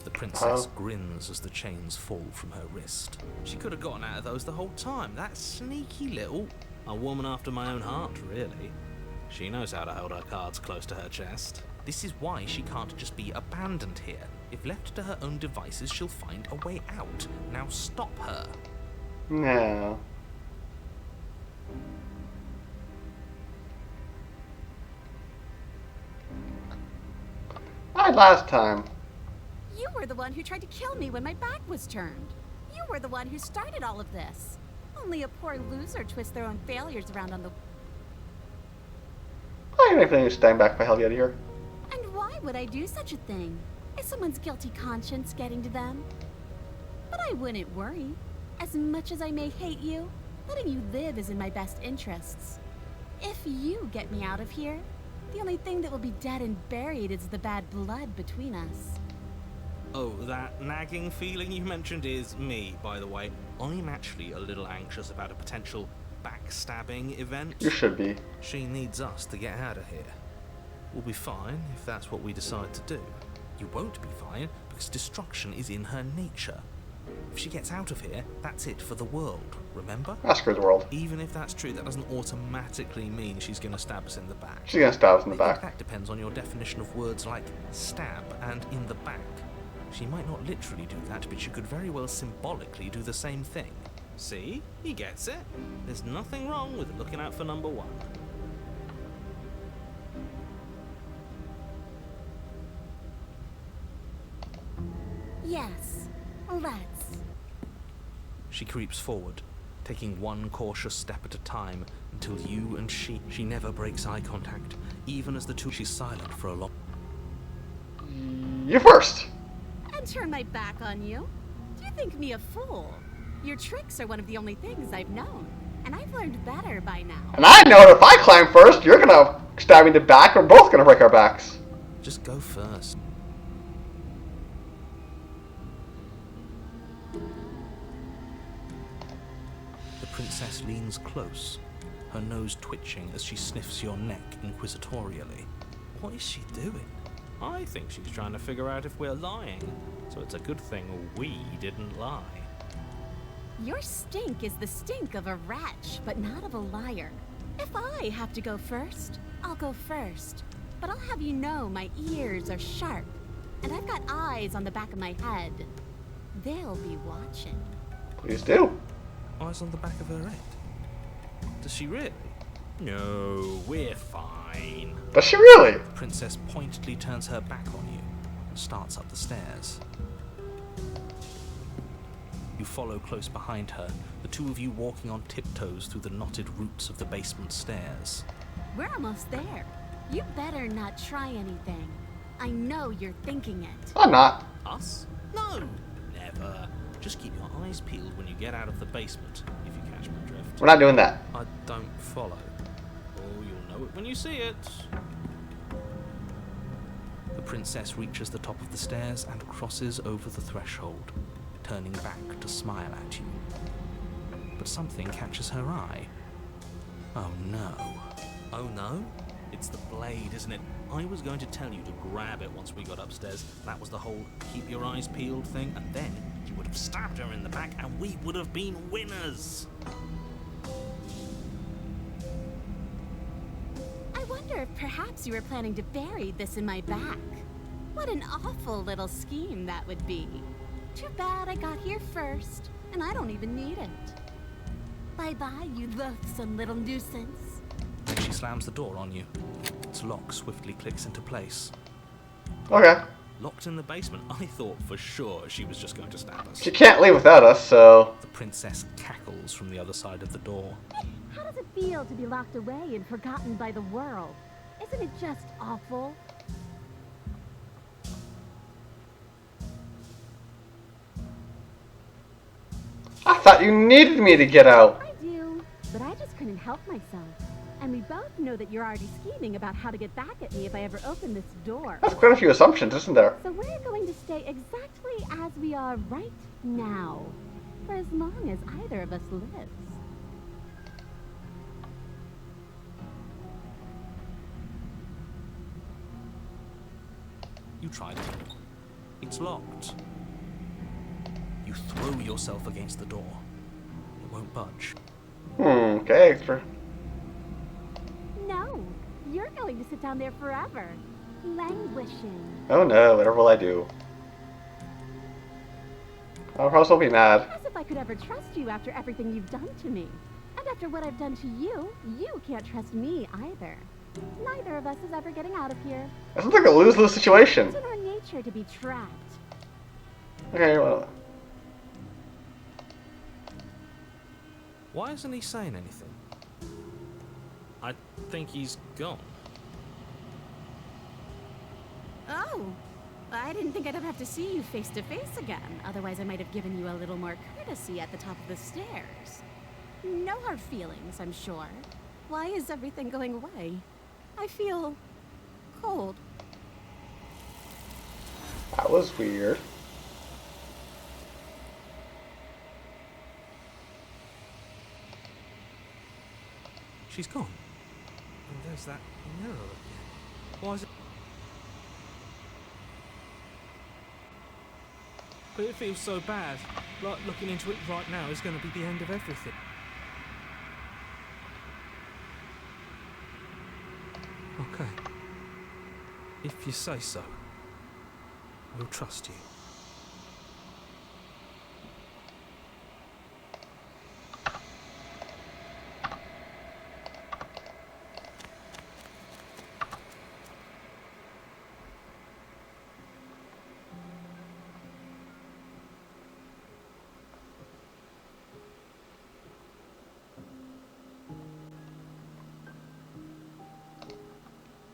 The princess grins as the chains fall from her wrist. She could have gotten out of those the whole time. That sneaky little... A woman after my own heart, really. She knows how to hold her cards close to her chest. This is why she can't just be abandoned here. If left to her own devices, she'll find a way out. Now stop her. No. I last time. You were the one who tried to kill me when my back was turned. You were the one who started all of this. Only a poor loser twists their own failures around on the... I ain't anything to stand back by hell out of here. And why would I do such a thing? Is someone's guilty conscience getting to them? But I wouldn't worry. As much as I may hate you, letting you live is in my best interests. If you get me out of here, the only thing that will be dead and buried is the bad blood between us. Oh, that nagging feeling you mentioned is me, by the way. I'm actually a little anxious about a potential backstabbing event. You should be. She needs us to get out of here. We'll be fine if that's what we decide to do. You won't be fine because destruction is in her nature. If she gets out of here, that's it for the world, remember? Screw the world. Even if that's true, that doesn't automatically mean she's going to stab us in the back. She's gonna stab us in the I think back. that depends on your definition of words like stab and in the back. She might not literally do that, but she could very well symbolically do the same thing. See? He gets it. There's nothing wrong with looking out for number one. Yes, let's. She creeps forward, taking one cautious step at a time until you and she never breaks eye contact, even as the two. She's silent for a long. You first. And turn my back on you? Do you think me a fool? Your tricks are one of the only things I've known, and I've learned better by now. And I know that if I climb first, you're gonna stab me in the back. We're both gonna break our backs. Just go first. The princess leans close, her nose twitching as she sniffs your neck inquisitorially. What is she doing? I think she's trying to figure out if we're lying, so it's a good thing we didn't lie. Your stink is the stink of a wretch, but not of a liar. If I have to go first, I'll go first. But I'll have you know my ears are sharp, and I've got eyes on the back of my head. They'll be watching. Please do. Eyes on the back of her head. Does she really? No, we're fine. Does she really? The princess pointedly turns her back on you and starts up the stairs. You follow close behind her, the two of you walking on tiptoes through the knotted roots of the basement stairs. We're almost there. You better not try anything. I know you're thinking it. I'm not. Us? No, never. Just keep your eyes peeled when you get out of the basement, if you catch my drift. We're not doing that. I don't follow. Oh, you'll know it when you see it. The princess reaches the top of the stairs and crosses over the threshold, turning back to smile at you. But something catches her eye. Oh no. Oh no? It's the blade, isn't it? I was going to tell you to grab it once we got upstairs. That was the whole keep your eyes peeled thing, and then you would have stabbed her in the back and we would have been winners. I wonder if perhaps you were planning to bury this in my back. What an awful little scheme that would be. Too bad I got here first, and I don't even need it. Bye-bye, you loathsome little nuisance. Then she slams the door on you. Its lock swiftly clicks into place. Okay. Locked in the basement, I thought for sure she was just going to stab us. She can't leave without us, so... The princess cackles from the other side of the door. How does it feel to be locked away and forgotten by the world? Isn't it just awful? I thought you needed me to get out. I do, but I just couldn't help myself. And we both know that you're already scheming about how to get back at me if I ever open this door. That's quite a few assumptions, isn't there? So we're going to stay exactly as we are right now, for as long as either of us lives. You tried it. It's locked. You throw yourself against the door. It won't budge. Okay, extra. No, you're going to sit down there forever, languishing. Oh no, whatever will I do? I'll probably be mad. As if I could ever trust you after everything you've done to me. And after what I've done to you, you can't trust me either. Neither of us is ever getting out of here. It sounds like a lose-lose situation. It's in our nature to be trapped. Okay, well... Why isn't he saying anything? I think he's gone. Oh, I didn't think I'd ever have to see you face to face again. Otherwise, I might have given you a little more courtesy at the top of the stairs. No hard feelings, I'm sure. Why is everything going away? I feel cold. That was weird. She's gone. And there's that mirror again. Why is it? But it feels so bad. Like looking into it right now is going to be the end of everything. Okay. If you say so, we'll trust you.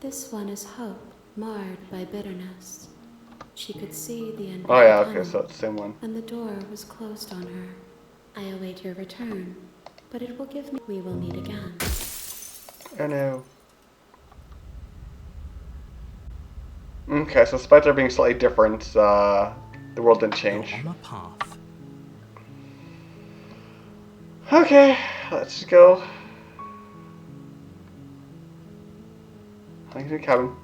This one is hope, marred by bitterness. She could see the end Oh of yeah, the okay, so tunnel, it's the same one. and the door was closed on her. I await your return, but it will give me. We will meet again. Anew. Okay, so despite there being slightly different, the world didn't change. You're on a path. Okay, let's go. Thank you, cabin.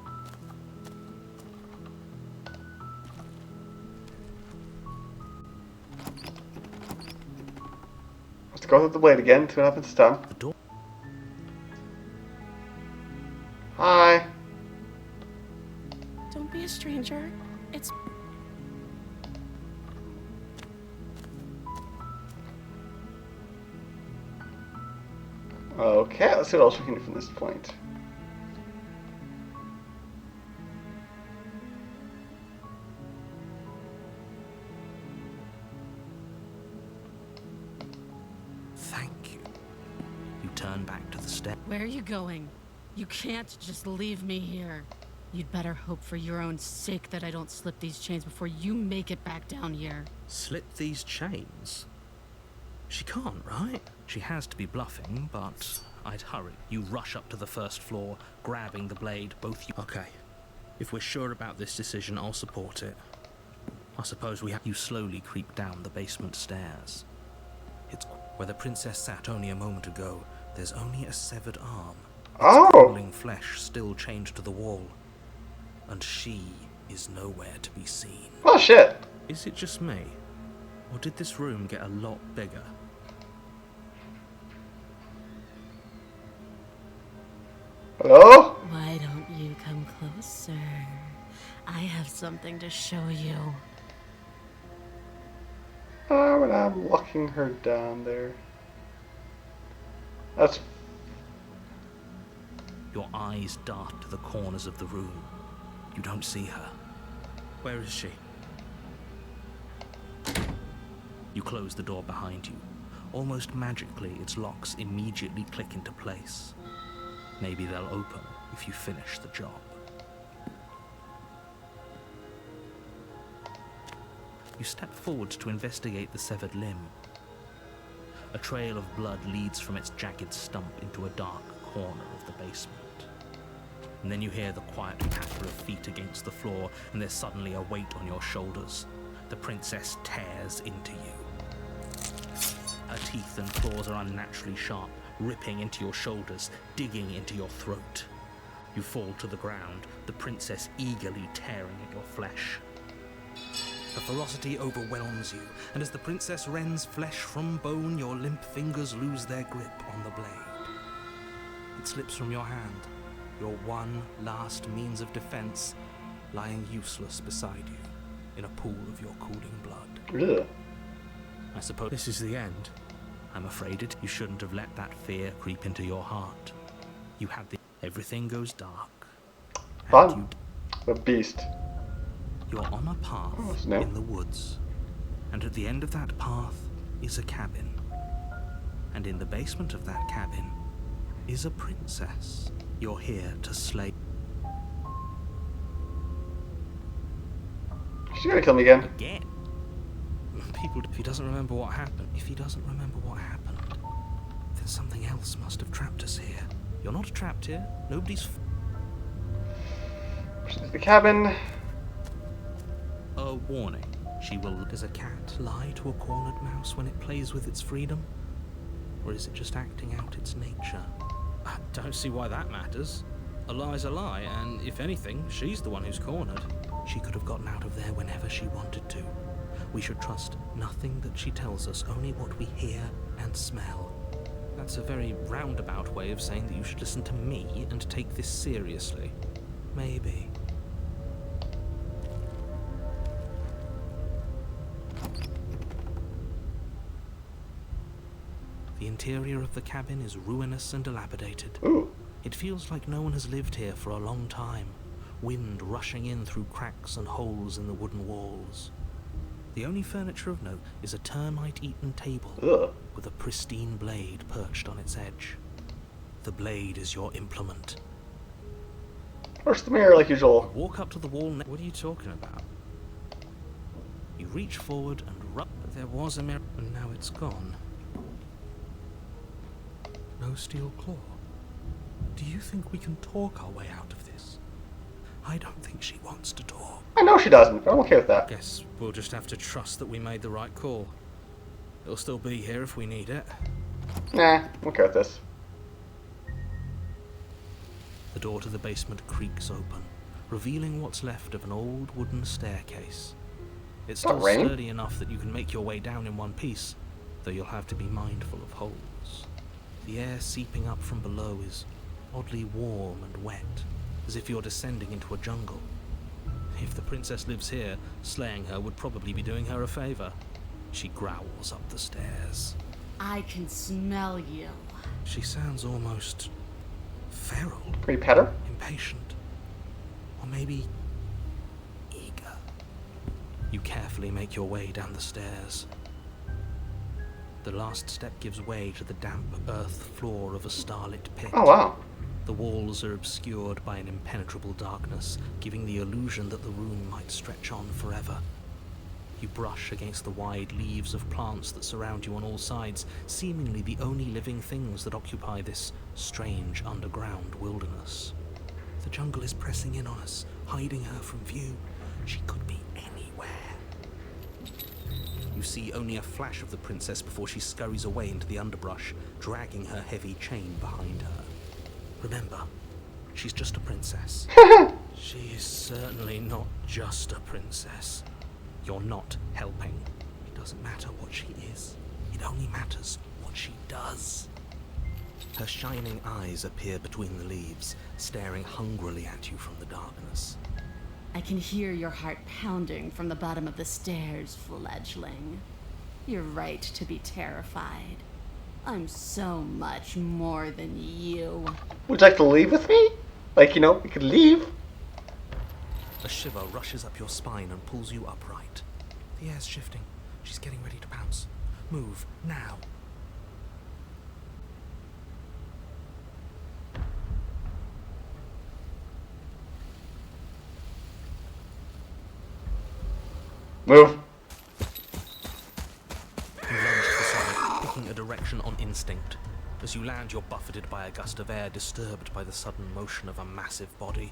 Let's go through the blade again, see what happens this time. The door. Hi. Don't be a stranger. It's Okay, let's see what else we can do from this point. Thank you. You turn back to the step. Where are you going? You can't just leave me here. You'd better hope for your own sake that I don't slip these chains before you make it back down here. Slip these chains? She can't, right? She has to be bluffing, but I'd hurry. You rush up to the first floor, grabbing the blade, both you. Okay. If we're sure about this decision, I'll support it. I suppose we have. You slowly creep down the basement stairs. It's where the princess sat only a moment ago. There's only a severed arm. Oh! Crawling flesh still chained to the wall. And she is nowhere to be seen. Oh shit! Is it just me? Or did this room get a lot bigger? Hello? Why don't you come closer? I have something to show you. Oh, and I'm locking her down there. That's... Your eyes dart to the corners of the room. You don't see her. Where is she? You close the door behind you. Almost magically, its locks immediately click into place. Maybe they'll open if you finish the job. You step forwards to investigate the severed limb. A trail of blood leads from its jagged stump into a dark corner of the basement. And then you hear the quiet patter of feet against the floor, and there's suddenly a weight on your shoulders. The princess tears into you. Her teeth and claws are unnaturally sharp, ripping into your shoulders, digging into your throat. You fall to the ground, the princess eagerly tearing at your flesh. Her ferocity overwhelms you, and as the princess rends flesh from bone, your limp fingers lose their grip on the blade. It slips from your hand, your one last means of defense, lying useless beside you in a pool of your cooling blood. Ugh. I suppose this is the end. I'm afraid you shouldn't have let that fear creep into your heart. You had the... Everything goes dark. Fun. The beast. You're on a path that's new. in the woods. And at the end of that path is a cabin. And in the basement of that cabin is a princess. You're here to slay... She's gonna kill me again. Again? People... If he doesn't remember what happened, then something else must have trapped us here. You're not trapped here. Nobody's... The cabin. A warning. She will... Does a cat lie to a cornered mouse when it plays with its freedom? Or is it just acting out its nature? I don't see why that matters. A lie's a lie, and if anything, she's the one who's cornered. She could have gotten out of there whenever she wanted to. We should trust nothing that she tells us, only what we hear and smell. That's a very roundabout way of saying that you should listen to me and take this seriously. Maybe. The interior of the cabin is ruinous and dilapidated. Ooh. It feels like no one has lived here for a long time, wind rushing in through cracks and holes in the wooden walls. The only furniture of note is a termite-eaten table Ugh. with a pristine blade perched on its edge. The blade is your implement. Where's the mirror like usual? Walk up to the wall. What are you talking about? You reach forward and rub. There was a mirror, and now it's gone. No steel claw. Do you think we can talk our way out of this? I don't think she wants to talk. I know she doesn't, but I'm okay with that. Guess we'll just have to trust that we made the right call. It'll still be here if we need it. Nah, I'm okay with this. The door to the basement creaks open, revealing what's left of an old wooden staircase. It's still Not raining? sturdy enough that you can make your way down in one piece, though you'll have to be mindful of holes. The air seeping up from below is oddly warm and wet, as if you're descending into a jungle. If the princess lives here, slaying her would probably be doing her a favor. She growls up the stairs. I can smell you. She sounds almost feral, Can we pet her? impatient, or maybe eager. You carefully make your way down the stairs. The last step gives way to the damp earth floor of a starlit pit. Oh wow. The walls are obscured by an impenetrable darkness, giving the illusion that the room might stretch on forever. You brush against the wide leaves of plants that surround you on all sides, seemingly the only living things that occupy this strange underground wilderness. The jungle is pressing in on us, hiding her from view. She could be anywhere. You see only a flash of the princess before she scurries away into the underbrush, dragging her heavy chain behind her. Remember, she's just a princess. She is certainly not just a princess. You're not helping. It doesn't matter what she is. It only matters what she does. Her shining eyes appear between the leaves, staring hungrily at you from the darkness. I can hear your heart pounding from the bottom of the stairs, fledgling. You're right to be terrified. I'm so much more than you. Would you like to leave with me? Like, you know, we could leave. A shiver rushes up your spine and pulls you upright. The air's shifting. She's getting ready to pounce. Move, now. Move. You lunge to the side, picking a direction on instinct. As you land, you're buffeted by a gust of air, disturbed by the sudden motion of a massive body.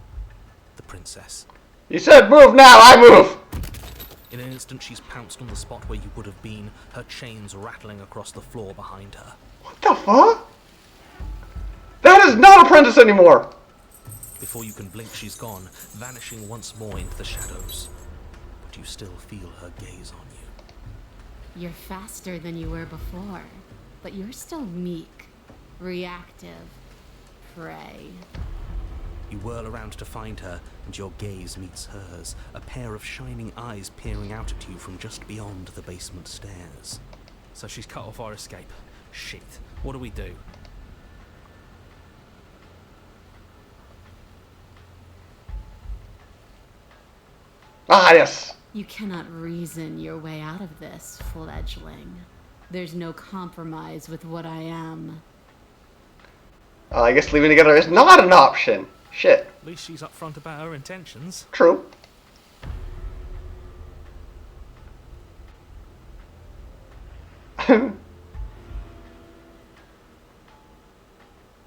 The princess. You said move now, I move! In an instant, she's pounced on the spot where you would have been, her chains rattling across the floor behind her. What the fuck? That is not a princess anymore! Before you can blink, she's gone, vanishing once more into the shadows. But you still feel her gaze on you. You're faster than you were before, but you're still meek, reactive, prey. You whirl around to find her, and your gaze meets hers, a pair of shining eyes peering out at you from just beyond the basement stairs. So she's cut off our escape. Shit. What do we do? Ah, yes. You cannot reason your way out of this, fledgling. There's no compromise with what I am. I guess leaving together is not an option. Shit. At least she's upfront about her intentions. True.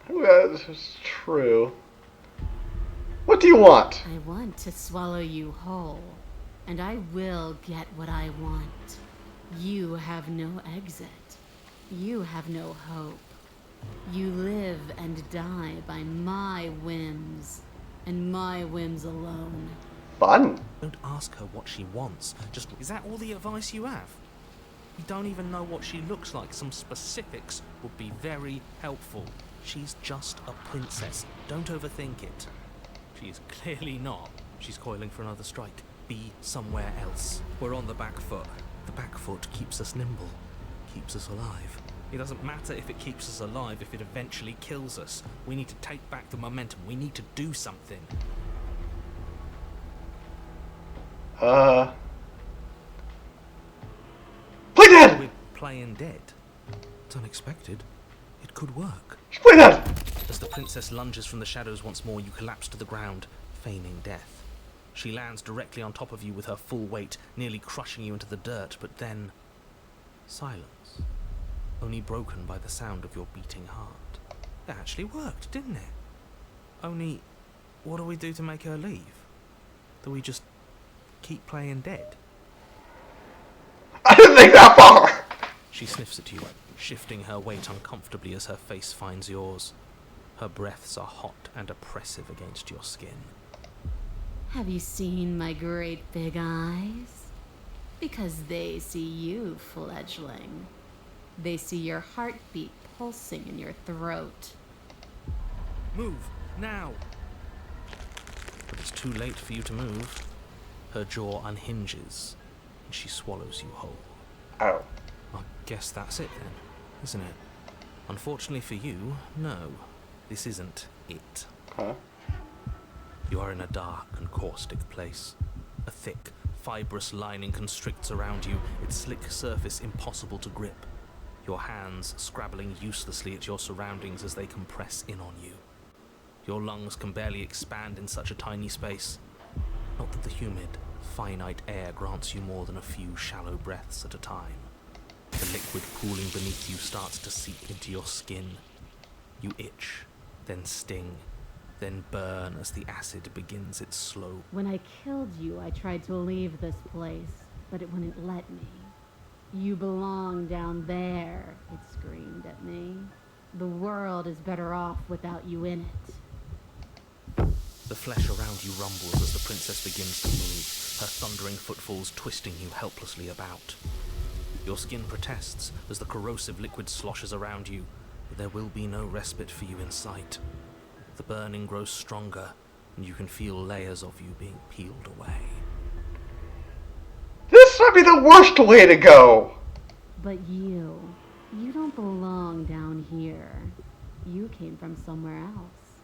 That is true. What do you want? I want to swallow you whole, and I will get what I want. You have no exit. You have no hope. You live and die by my whims, and my whims alone. Fun. Don't ask her what she wants, just... Is that all the advice you have? You don't even know what she looks like. Some specifics would be very helpful. She's just a princess. Don't overthink it. She's clearly not. She's coiling for another strike. Be somewhere else. We're on the back foot. The back foot keeps us nimble, keeps us alive. It doesn't matter if it keeps us alive if it eventually kills us. We need to take back the momentum. We need to do something. Play dead! We're playing dead. It's unexpected. It could work. Play dead! As the princess lunges from the shadows once more, you collapse to the ground, feigning death. She lands directly on top of you with her full weight, nearly crushing you into the dirt, but then silence, only broken by the sound of your beating heart. It actually worked, didn't it? Only, what do we do to make her leave? Do we just keep playing dead? I didn't think that far! She sniffs at you, shifting her weight uncomfortably as her face finds yours. Her breaths are hot and oppressive against your skin. Have you seen my great big eyes? Because they see you, fledgling. They see your heartbeat pulsing in your throat. Move, now! But it's too late for you to move. Her jaw unhinges, and she swallows you whole. Oh. I guess that's it then, isn't it? Unfortunately for you, no. This isn't it. Huh? You are in a dark and caustic place. A thick, fibrous lining constricts around you, its slick surface impossible to grip. Your hands scrabbling uselessly at your surroundings as they compress in on you. Your lungs can barely expand in such a tiny space. Not that the humid, finite air grants you more than a few shallow breaths at a time. The liquid pooling beneath you starts to seep into your skin. You itch, then sting, then burn as the acid begins its slow. When I killed you, I tried to leave this place, but it wouldn't let me. You belong down there, it screamed at me. The world is better off without you in it. The flesh around you rumbles as the princess begins to move, her thundering footfalls twisting you helplessly about. Your skin protests as the corrosive liquid sloshes around you, but there will be no respite for you in sight. The burning grows stronger, and you can feel layers of you being peeled away. This might be the worst way to go! But you don't belong down here. You came from somewhere else.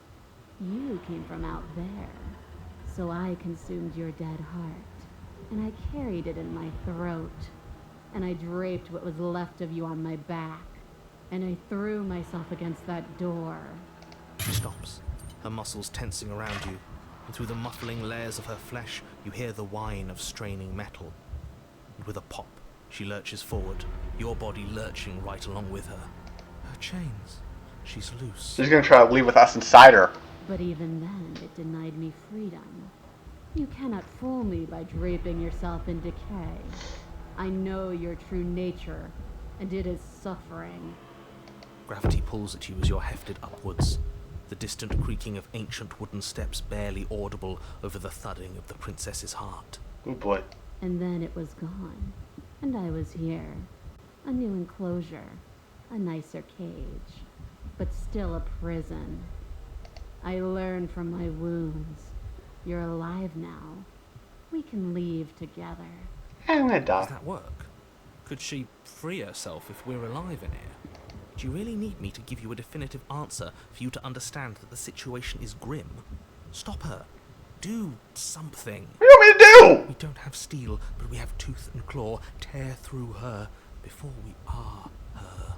You came from out there. So I consumed your dead heart, and I carried it in my throat, and I draped what was left of you on my back, and I threw myself against that door. She stops, her muscles tensing around you, and through the muffling layers of her flesh, you hear the whine of straining metal. And with a pop, she lurches forward, your body lurching right along with her. Her chains. She's loose. She's gonna try to leave with us inside her. But even then, it denied me freedom. You cannot fool me by draping yourself in decay. I know your true nature, and it is suffering. Gravity pulls at you as you're hefted upwards, the distant creaking of ancient wooden steps barely audible over the thudding of the princess's heart. Oh boy. And then it was gone, and I was here. A new enclosure, a nicer cage, but still a prison. I learned from my wounds. You're alive now. We can leave together. I'm gonna die. Does that work? Could she free herself if we're alive in here? Do you really need me to give you a definitive answer for you to understand that the situation is grim? Stop her. Do something. What do you want me to do? We don't have steel, but we have tooth and claw. Tear through her before we are her.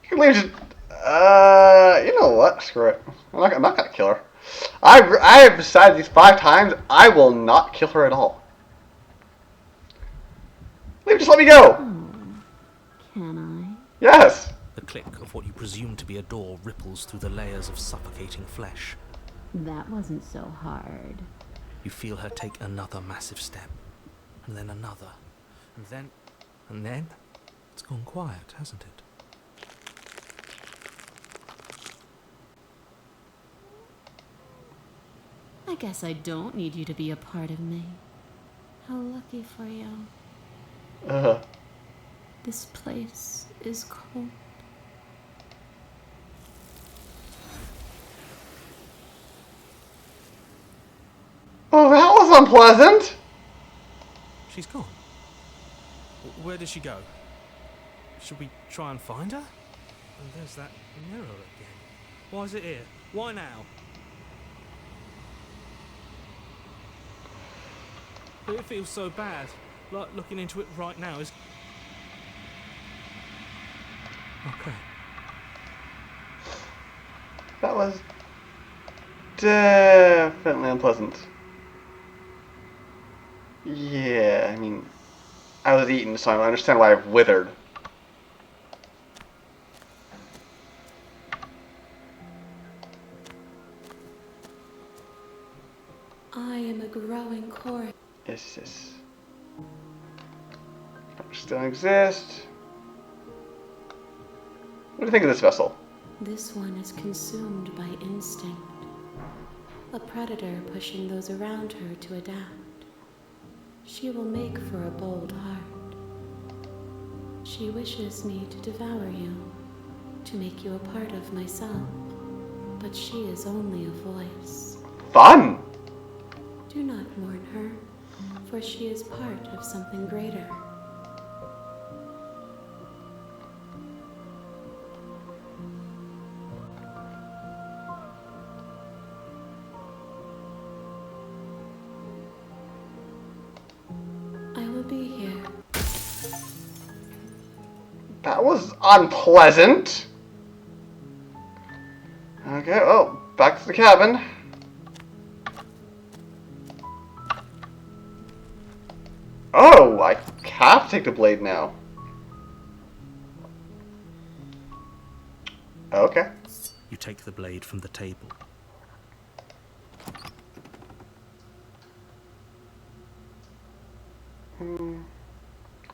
You can leave just, you know what? Screw it. I'm not gonna kill her. I have decided these 5 times I will not kill her at all. Just let me go. Can Yes. The click of what you presume to be a door ripples through the layers of suffocating flesh. I? That wasn't so hard. You feel her take another massive step, and then another, and then it's gone quiet, hasn't it? I guess I don't need you to be a part of me. How lucky for you. This place is cold. Oh, that was unpleasant. She's gone. Where did she go? Should we try and find her? And there's that mirror again. Why is it here? Why now? It feels so bad. Like looking into it right now is... Okay. That was definitely unpleasant. Yeah, I mean, I was eaten, so I understand why I've withered. I am a growing chorus. Yes. Still exist. What do you think of this vessel? This one is consumed by instinct. A predator pushing those around her to adapt. She will make for a bold heart. She wishes me to devour you, to make you a part of myself. But she is only a voice. Fun! Do not mourn her, for she is part of something greater. I will be here. That was unpleasant. Okay, well, back to the cabin. Oh, I have to take the blade now. Okay. You take the blade from the table.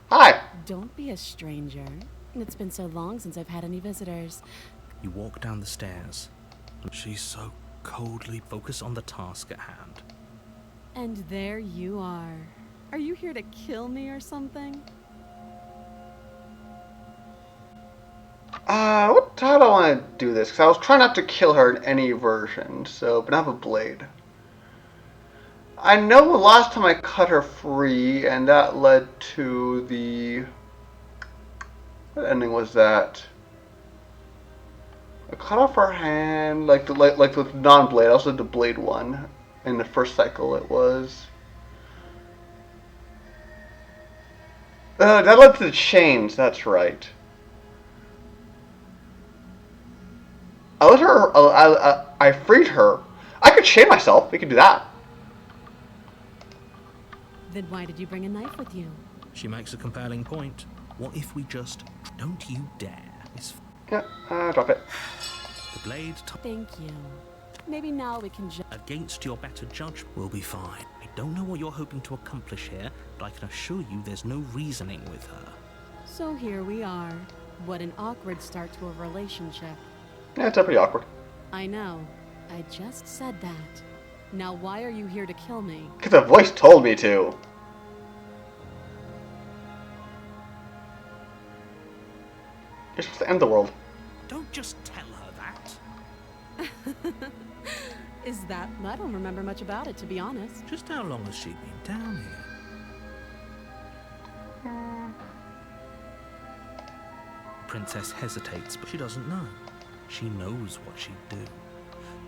Hi. Don't be a stranger. It's been so long since I've had any visitors. You walk down the stairs. She's so coldly focused on the task at hand. And there you are. Are you here to kill me or something? How do I want to do this? Because I was trying not to kill her in any version, but I have a blade. I know the last time I cut her free, and that led to the... What ending was that? I cut off her hand, like with non-blade. I also did the blade one. In the first cycle it was. That led to the chains, that's right. I let her, I freed her. I could chain myself, we could do that. Then why did you bring a knife with you? She makes a compelling point. What if we just... Don't you dare. It's... Yeah, drop it. The blade... Thank you. Maybe now we can Against your better judgment, we'll be fine. I don't know what you're hoping to accomplish here, but I can assure you there's no reasoning with her. So here we are. What an awkward start to a relationship. Yeah, it's pretty awkward. I know. I just said that. Now why are you here to kill me? Because a voice told me to. You're supposed to end the world. Don't just tell her that. Is that? I don't remember much about it, to be honest. Just how long has she been down here? Princess hesitates, but she doesn't know. She knows what she'd do.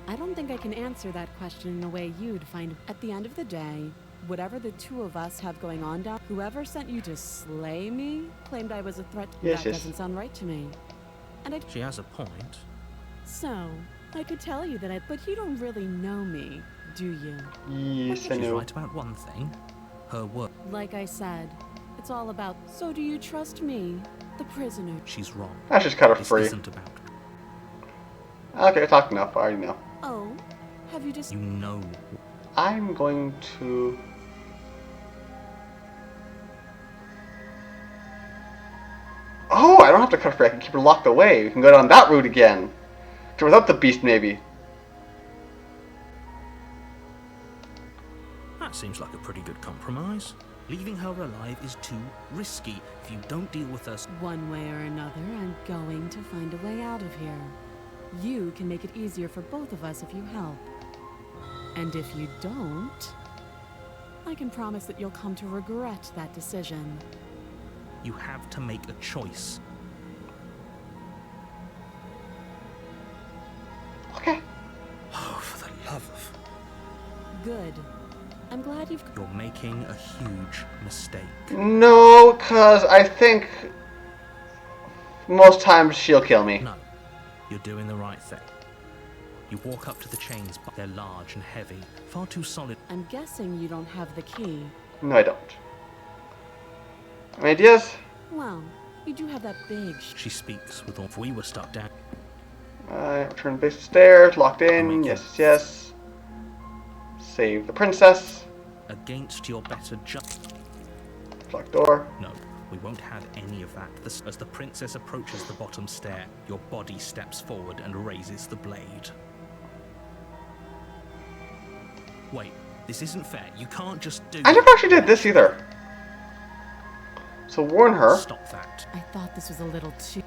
I don't think I can answer that question in a way you'd find. At the end of the day, whatever the two of us have going on down, whoever sent you to slay me claimed I was a threat. Yes, that yes. doesn't sound right to me. And She has a point. So, I could tell you that but you don't really know me, do you? Yes, I She's know. right about one thing. Her work. Like I said, it's all about, so do you trust me, the prisoner? She's wrong. I just cut her This free. isn't about... Okay, I talked enough. I already know. Oh, have you just... You know. I'm going to... Oh, I don't have to cut her free. I can keep her locked away. We can go down that route again. So without the beast, maybe. That seems like a pretty good compromise. Leaving her alive is too risky. If you don't deal with us... One way or another, I'm going to find a way out of here. You can make it easier for both of us if you help. And if you don't, I can promise that you'll come to regret that decision. You have to make a choice. Okay. Oh, for the love of... Good. I'm glad you've... You're making a huge mistake. No, because I think most times she'll kill me. No, you're doing the right thing. You walk up to the chains, but they're large and heavy, far too solid. I'm guessing you don't have the key. No, I don't. Any ideas? Well, you do have that big... She speaks with all. If we were stuck down, Return base to stairs, locked in. Yes, yes. Save the princess. against your better judgment. Locked door. No, we won't have any of that. As the princess approaches the bottom stair, your body steps forward and raises the blade. Wait, this isn't fair. You can't just do... I never actually did this either. So warn her. Stop that. I thought this was a little too...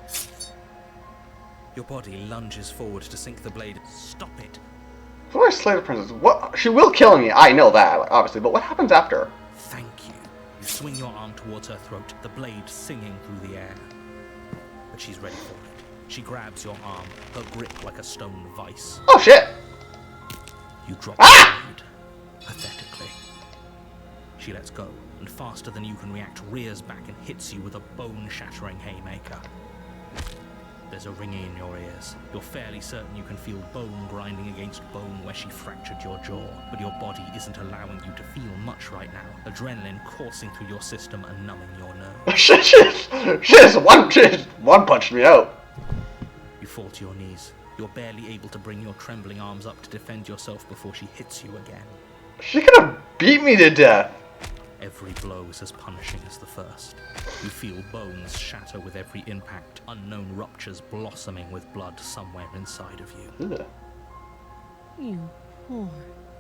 Your body lunges forward to sink the blade. Stop it. Before I slay the princess, what? She will kill me. I know that, obviously. But what happens after? Thank you. You swing your arm towards her throat, the blade singing through the air. But she's ready for it. She grabs your arm, her grip like a stone vice. Oh shit! You drop the blade, pathetically. She lets go, and faster than you can react, rears back and hits you with a bone-shattering haymaker. There's a ringing in your ears. You're fairly certain you can feel bone grinding against bone where she fractured your jaw, but your body isn't allowing you to feel much right now. Adrenaline coursing through your system and numbing your nerves. She just one punched me out. You fall to your knees. You're barely able to bring your trembling arms up to defend yourself before she hits you again. She could have beat me to death. Every blow is as punishing as the first. You feel bones shatter with every impact, unknown ruptures blossoming with blood somewhere inside of you. Ugh. You poor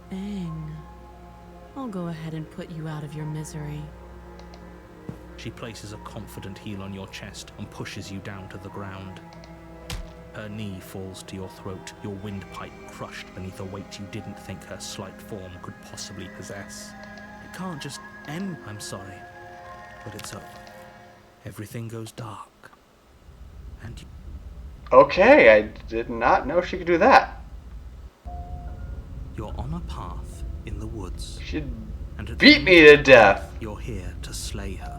thing. I'll go ahead and put you out of your misery. She places a confident heel on your chest and pushes you down to the ground. Her knee falls to your throat, your windpipe crushed beneath a weight you didn't think her slight form could possibly possess. It can't just end. I'm sorry, but it's over. Everything goes dark. And you... Okay, I did not know she could do that. You're on a path in the woods. She And at beat me to death. You're here to slay her.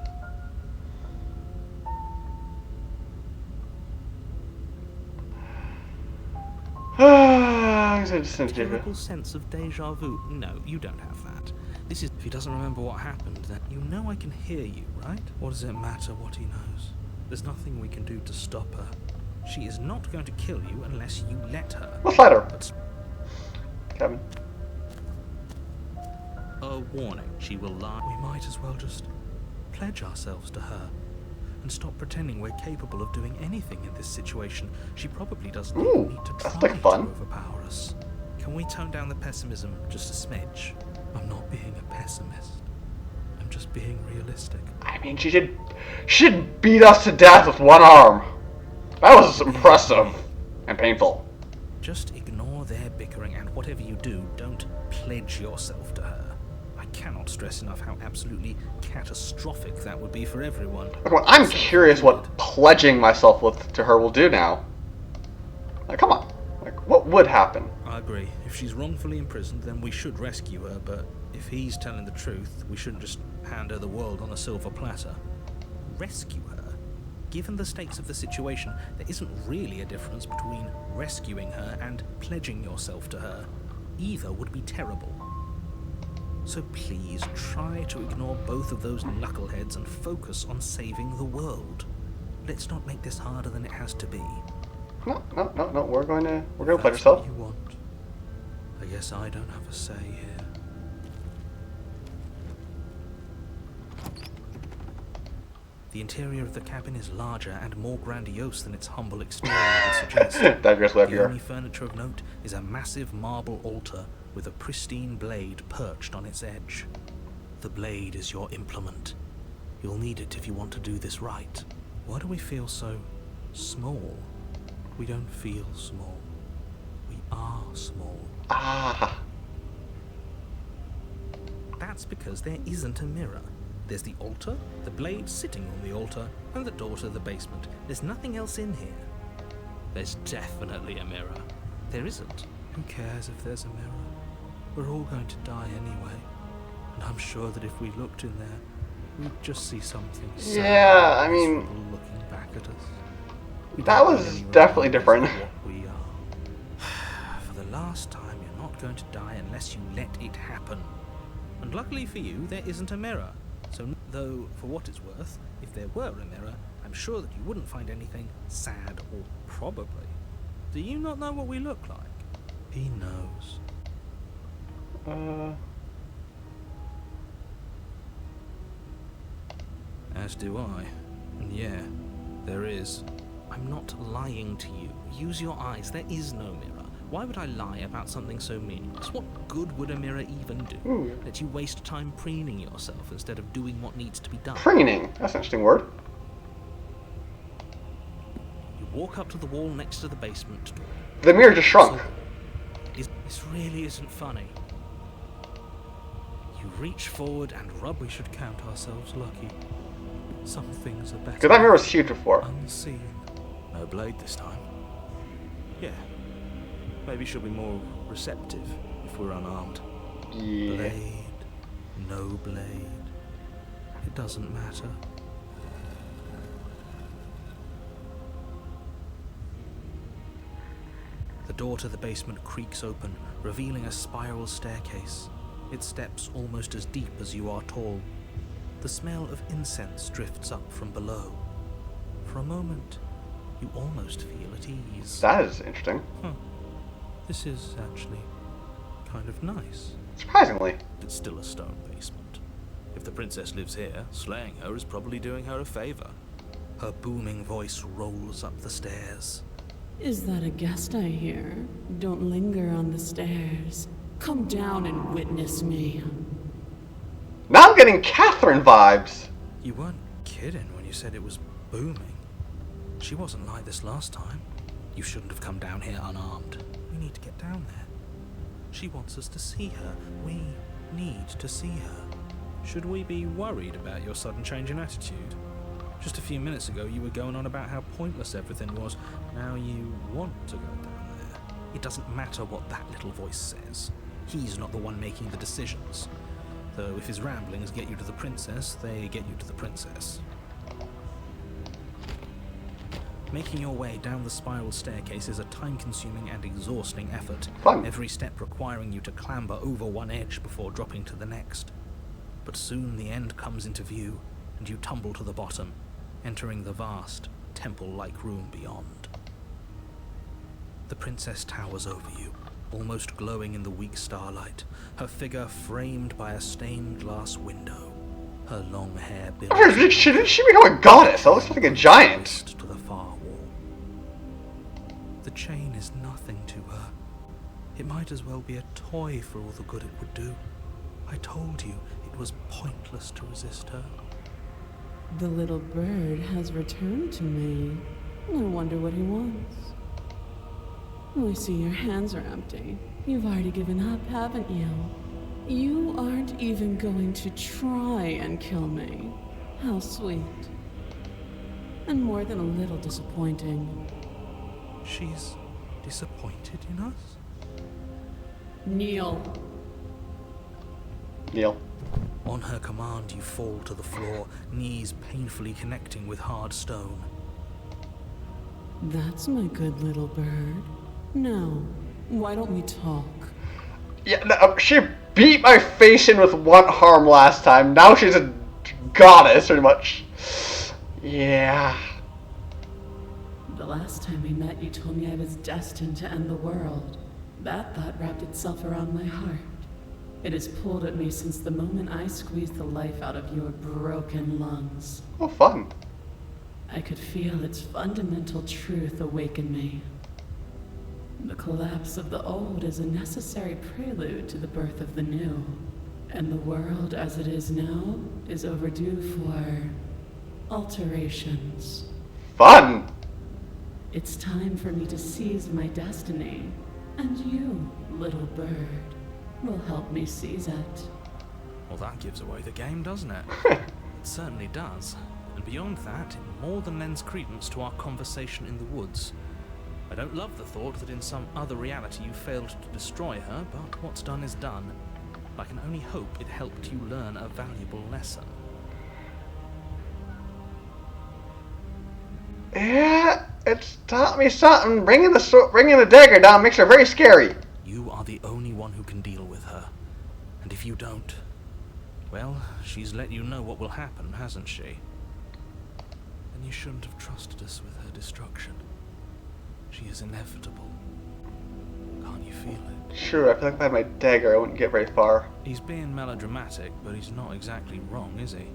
Terrible sense of deja vu. No, you don't have that. This is... If he doesn't remember what happened, then you know I can hear you, right? What does it matter what he knows? There's nothing we can do to stop her. She is not going to kill you unless you let her. Let's let her. But Kevin. a warning, she will lie. We might as well just pledge ourselves to her and stop pretending we're capable of doing anything in this situation. She probably doesn't even need to that's try like fun. to overpower us. Can we tone down the pessimism just a smidge? I'm not being a pessimist. I'm just being realistic. I mean, she did beat us to death with one arm. That was impressive and painful. Just ignore their bickering, and whatever you do, don't pledge yourself to her. I cannot stress enough how absolutely catastrophic that would be for everyone. Okay, I'm curious what pledging myself to her will do now. Like, come on. Like, what would happen? I agree. If she's wrongfully imprisoned, then we should rescue her, but if he's telling the truth, we shouldn't just hand her the world on a silver platter. Rescue her? Given the stakes of the situation, there isn't really a difference between rescuing her and pledging yourself to her. Either would be terrible. So please, try to ignore both of those knuckleheads and focus on saving the world. Let's not make this harder than it has to be. No. We're gonna pledge That's ourselves. what you want. I guess I don't have a say here. The interior of the cabin is larger and more grandiose than its humble exterior would suggest. Digress left The here. only furniture of note is a massive marble altar with a pristine blade perched on its edge. The blade is your implement. You'll need it if you want to do this right. Why do we feel so small? We don't feel small. We are small. Ah. That's because there isn't a mirror. There's the altar, the blade sitting on the altar, and the door to the basement. There's nothing else in here. There's definitely a mirror. There isn't. Who cares if there's a mirror? We're all going to die anyway. And I'm sure that if we looked in there, we'd just see something sad Yeah, I and mean, miserable looking back at us. We that don't was really definitely remember different. what we are. For the last time, you're not going to die unless you let it happen. And luckily for you, there isn't a mirror. So, though, for what it's worth, if there were a mirror, I'm sure that you wouldn't find anything sad or probably. Do you not know what we look like? He knows. As do I. And yeah, there is. I'm not lying to you. Use your eyes. There is no mirror. Why would I lie about something so meaningless? What good would a mirror even do? Ooh. Let you waste time preening yourself instead of doing what needs to be done. Preening. That's an interesting word. You walk up to the wall next to the basement door. The mirror just shrunk. This really isn't funny. You reach forward and rub. We should count ourselves lucky. Some things are better. Because that mirror was huge before. Unseen. No blade this time. Yeah. Maybe she'll be more receptive if we're unarmed. Yeah. Blade. No blade. It doesn't matter. The door to the basement creaks open, revealing a spiral staircase. Its steps almost as deep as you are tall. The smell of incense drifts up from below. For a moment, you almost feel at ease. That is interesting. Huh. This is actually kind of nice. Surprisingly. It's still a stone basement. If the princess lives here, slaying her is probably doing her a favor. Her booming voice rolls up the stairs. Is that a guest I hear? Don't linger on the stairs. Come down and witness me. Now I'm getting Catherine vibes. You weren't kidding when you said it was booming. She wasn't like this last time. You shouldn't have come down here unarmed. We need to get down there. She wants us to see her. We need to see her. Should we be worried about your sudden change in attitude? Just a few minutes ago, you were going on about how pointless everything was. Now you want to go down there. It doesn't matter what that little voice says. He's not the one making the decisions. Though if his ramblings get you to the princess, they get you to the princess. Making your way down the spiral staircase is a time-consuming and exhausting effort. Fun. Every step requiring you to clamber over one edge before dropping to the next. But soon the end comes into view, and you tumble to the bottom, entering the vast, temple-like room beyond. The princess towers over you, almost glowing in the weak starlight, her figure framed by a stained glass window, her long hair billowing Did she become a goddess? That looks like a giant. to the far wall. The chain is nothing to her. It might as well be a toy for all the good it would do. I told you it was pointless to resist her. The little bird has returned to me. I wonder what he wants. I see your hands are empty. You've already given up, haven't you? You aren't even going to try and kill me. How sweet. And more than a little disappointing. She's disappointed in us? Kneel. Neil. On her command, you fall to the floor, knees painfully connecting with hard stone. That's my good little bird. Now, why don't we talk? Yeah, no, she beat my face in with one arm last time. Now she's a goddess, pretty much. Yeah. The last time we met, you told me I was destined to end the world. That thought wrapped itself around my heart. It has pulled at me since the moment I squeezed the life out of your broken lungs. Oh, fun. I could feel its fundamental truth awaken me. The collapse of the old is a necessary prelude to the birth of the new. And the world as it is now is overdue for alterations. Fun. It's time for me to seize my destiny. And you, little bird, will help me seize it. Well, that gives away the game, doesn't it? It certainly does. And beyond that, it more than lends credence to our conversation in the woods. I don't love the thought that in some other reality you failed to destroy her, but what's done is done. I can only hope it helped you learn a valuable lesson. Yeah, it's taught me something. Bringing the dagger down makes her very scary. You are the only one who can deal with her. And if you don't, well, she's let you know what will happen, hasn't she? And you shouldn't have trusted us with her destruction. She is inevitable. Can't you feel it? Sure, I feel like if I had my dagger, I wouldn't get very far. He's being melodramatic, but he's not exactly wrong, is he?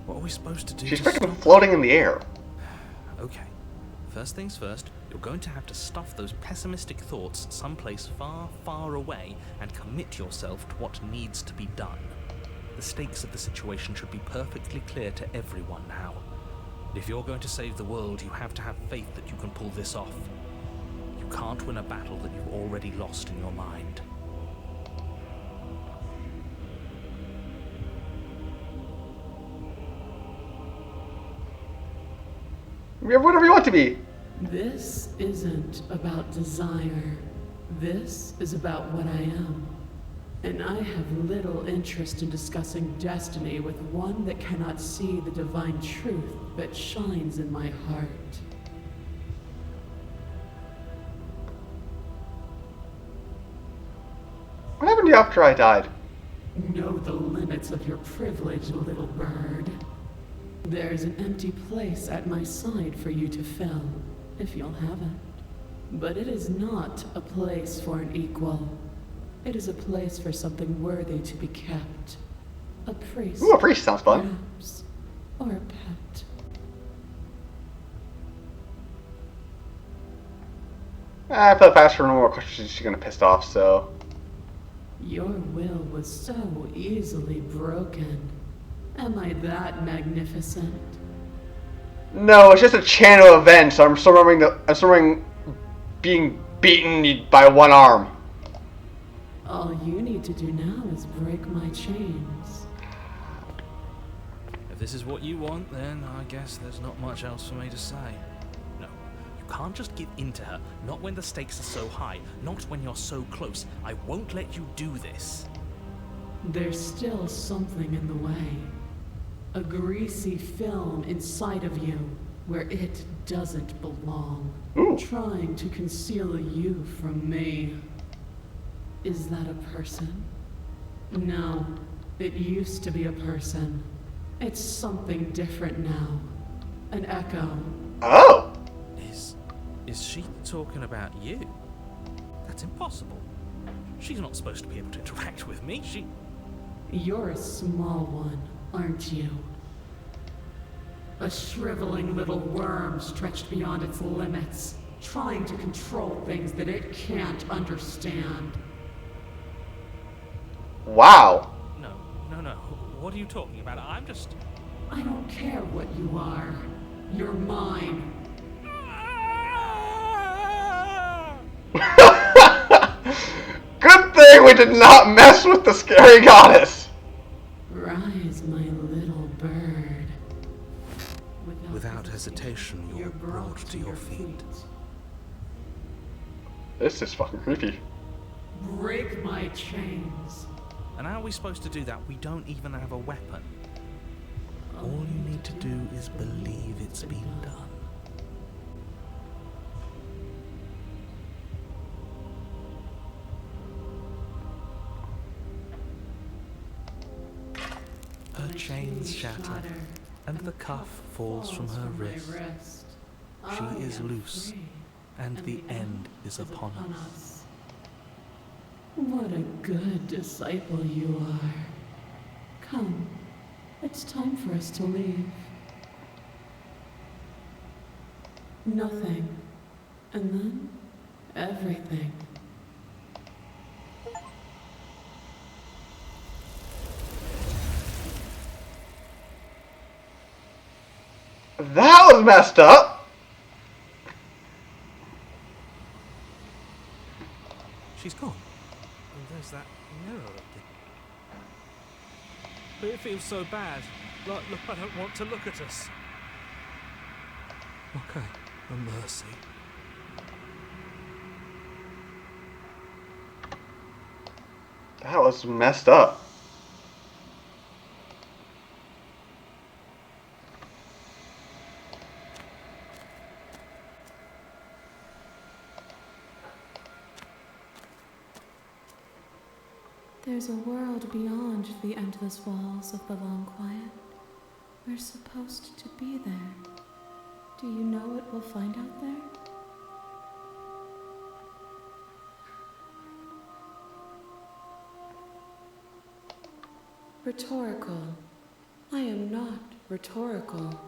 What are we supposed to do She's to freaking stop floating in the air. Okay. First things first, you're going to have to stuff those pessimistic thoughts someplace far, far away and commit yourself to what needs to be done. The stakes of the situation should be perfectly clear to everyone now. If you're going to save the world, you have to have faith that you can pull this off. You can't win a battle that you've already lost in your mind. You're whatever you want to be. This isn't about desire. This is about what I am. And I have little interest in discussing destiny with one that cannot see the divine truth that shines in my heart. What happened to you after I died? Know the limits of your privilege, little bird. There's an empty place at my side for you to fill, if you'll have it. But it is not a place for an equal. It is a place for something worthy to be kept. A priest. Ooh, a priest sounds fun. Perhaps. Or a pet. I feel like if I ask her no more questions, she's gonna piss off, so. Your will was so easily broken. Am I that magnificent? No, it's just a chain of events. I'm still remembering being beaten by one arm. All you need to do now is break my chains. If this is what you want, then I guess there's not much else for me to say. No, you can't just give in to her. Not when the stakes are so high. Not when you're so close. I won't let you do this. There's still something in the way. A greasy film inside of you where it doesn't belong. Ooh. Trying to conceal you from me. Is that a person? No, it used to be a person. It's something different now. An echo. Oh! Is she talking about you? That's impossible. She's not supposed to be able to interact with me. You're a small one, aren't you? A shriveling little worm stretched beyond its limits, trying to control things that it can't understand. Wow. No. What are you talking about? I'm just... I don't care what you are. You're mine. Good thing we did not mess with the scary goddess. Rise, my little bird. Without hesitation, you're brought to your feet. This is fucking creepy. Break my chains. And how are we supposed to do that? We don't even have a weapon. All you need to do is believe it's been done. Her chains shatter, and the cuff falls from her wrist. She is loose, and the end is upon us. What a good disciple you are. Come, it's time for us to leave. Nothing, and then everything. That was messed up. She's gone. And there's that mirror again. But it feels so bad. Look, I don't want to look at us. Okay, a mercy. That was messed up. There's a world beyond the endless walls of the long quiet. We're supposed to be there. Do you know what we'll find out there? Rhetorical. I am not rhetorical.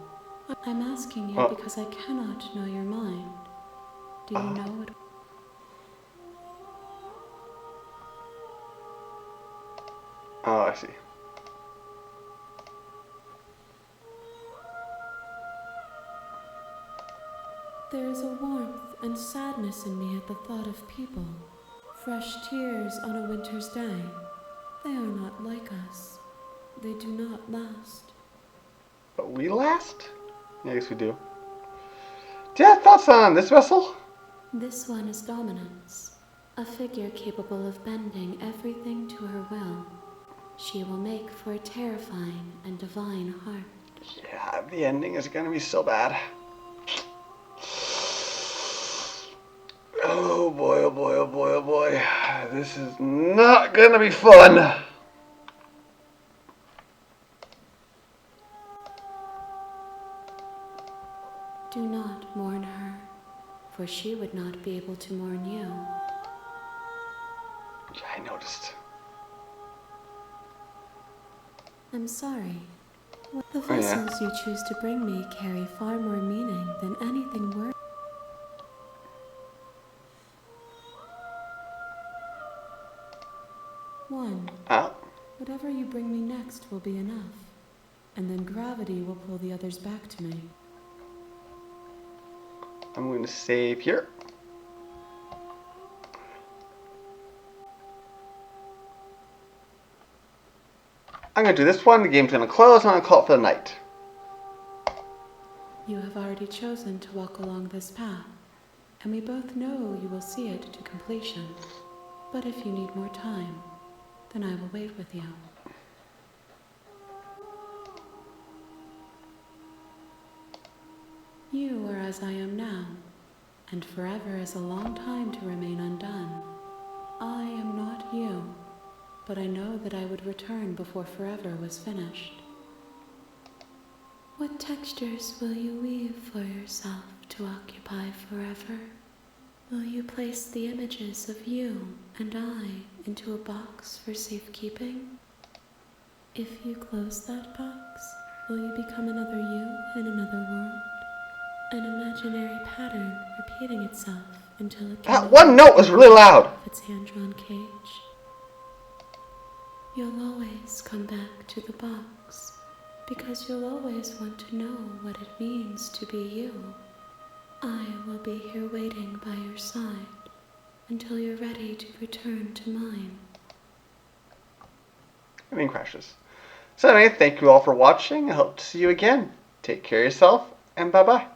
I'm asking you because I cannot know your mind. Do you know what? Oh, I see. There is a warmth and sadness in me at the thought of people. Fresh tears on a winter's day. They are not like us. They do not last. But we last? Yeah, I guess we do. Do you have thoughts on this vessel? This one is dominance. A figure capable of bending everything to her will. She will make for a terrifying and divine heart. Yeah, the ending is gonna be so bad. Oh boy, oh boy, oh boy, oh boy. This is not gonna be fun. Do not mourn her, for she would not be able to mourn you. Yeah, I noticed. I'm sorry. The Oh, yeah. vessels you choose to bring me carry far more meaning than anything worth. One, Oh, whatever you bring me next will be enough, and then gravity will pull the others back to me. I'm going to save here. I'm going to do this one. The game's going to close. I'm going to call it for the night. You have already chosen to walk along this path, and we both know you will see it to completion. But if you need more time, then I will wait with you. You are as I am now, and forever is a long time to remain undone. I am not you, but I know that I would return before forever was finished. What textures will you weave for yourself to occupy forever? Will you place the images of you and I into a box for safekeeping? If you close that box, will you become another you in another world? An imaginary pattern repeating itself until it That one note was really loud. its hand-drawn cage. You'll always come back to the box, because you'll always want to know what it means to be you. I will be here waiting by your side until you're ready to return to mine. Everything crashes. So anyway, thank you all for watching. I hope to see you again. Take care of yourself, and bye-bye.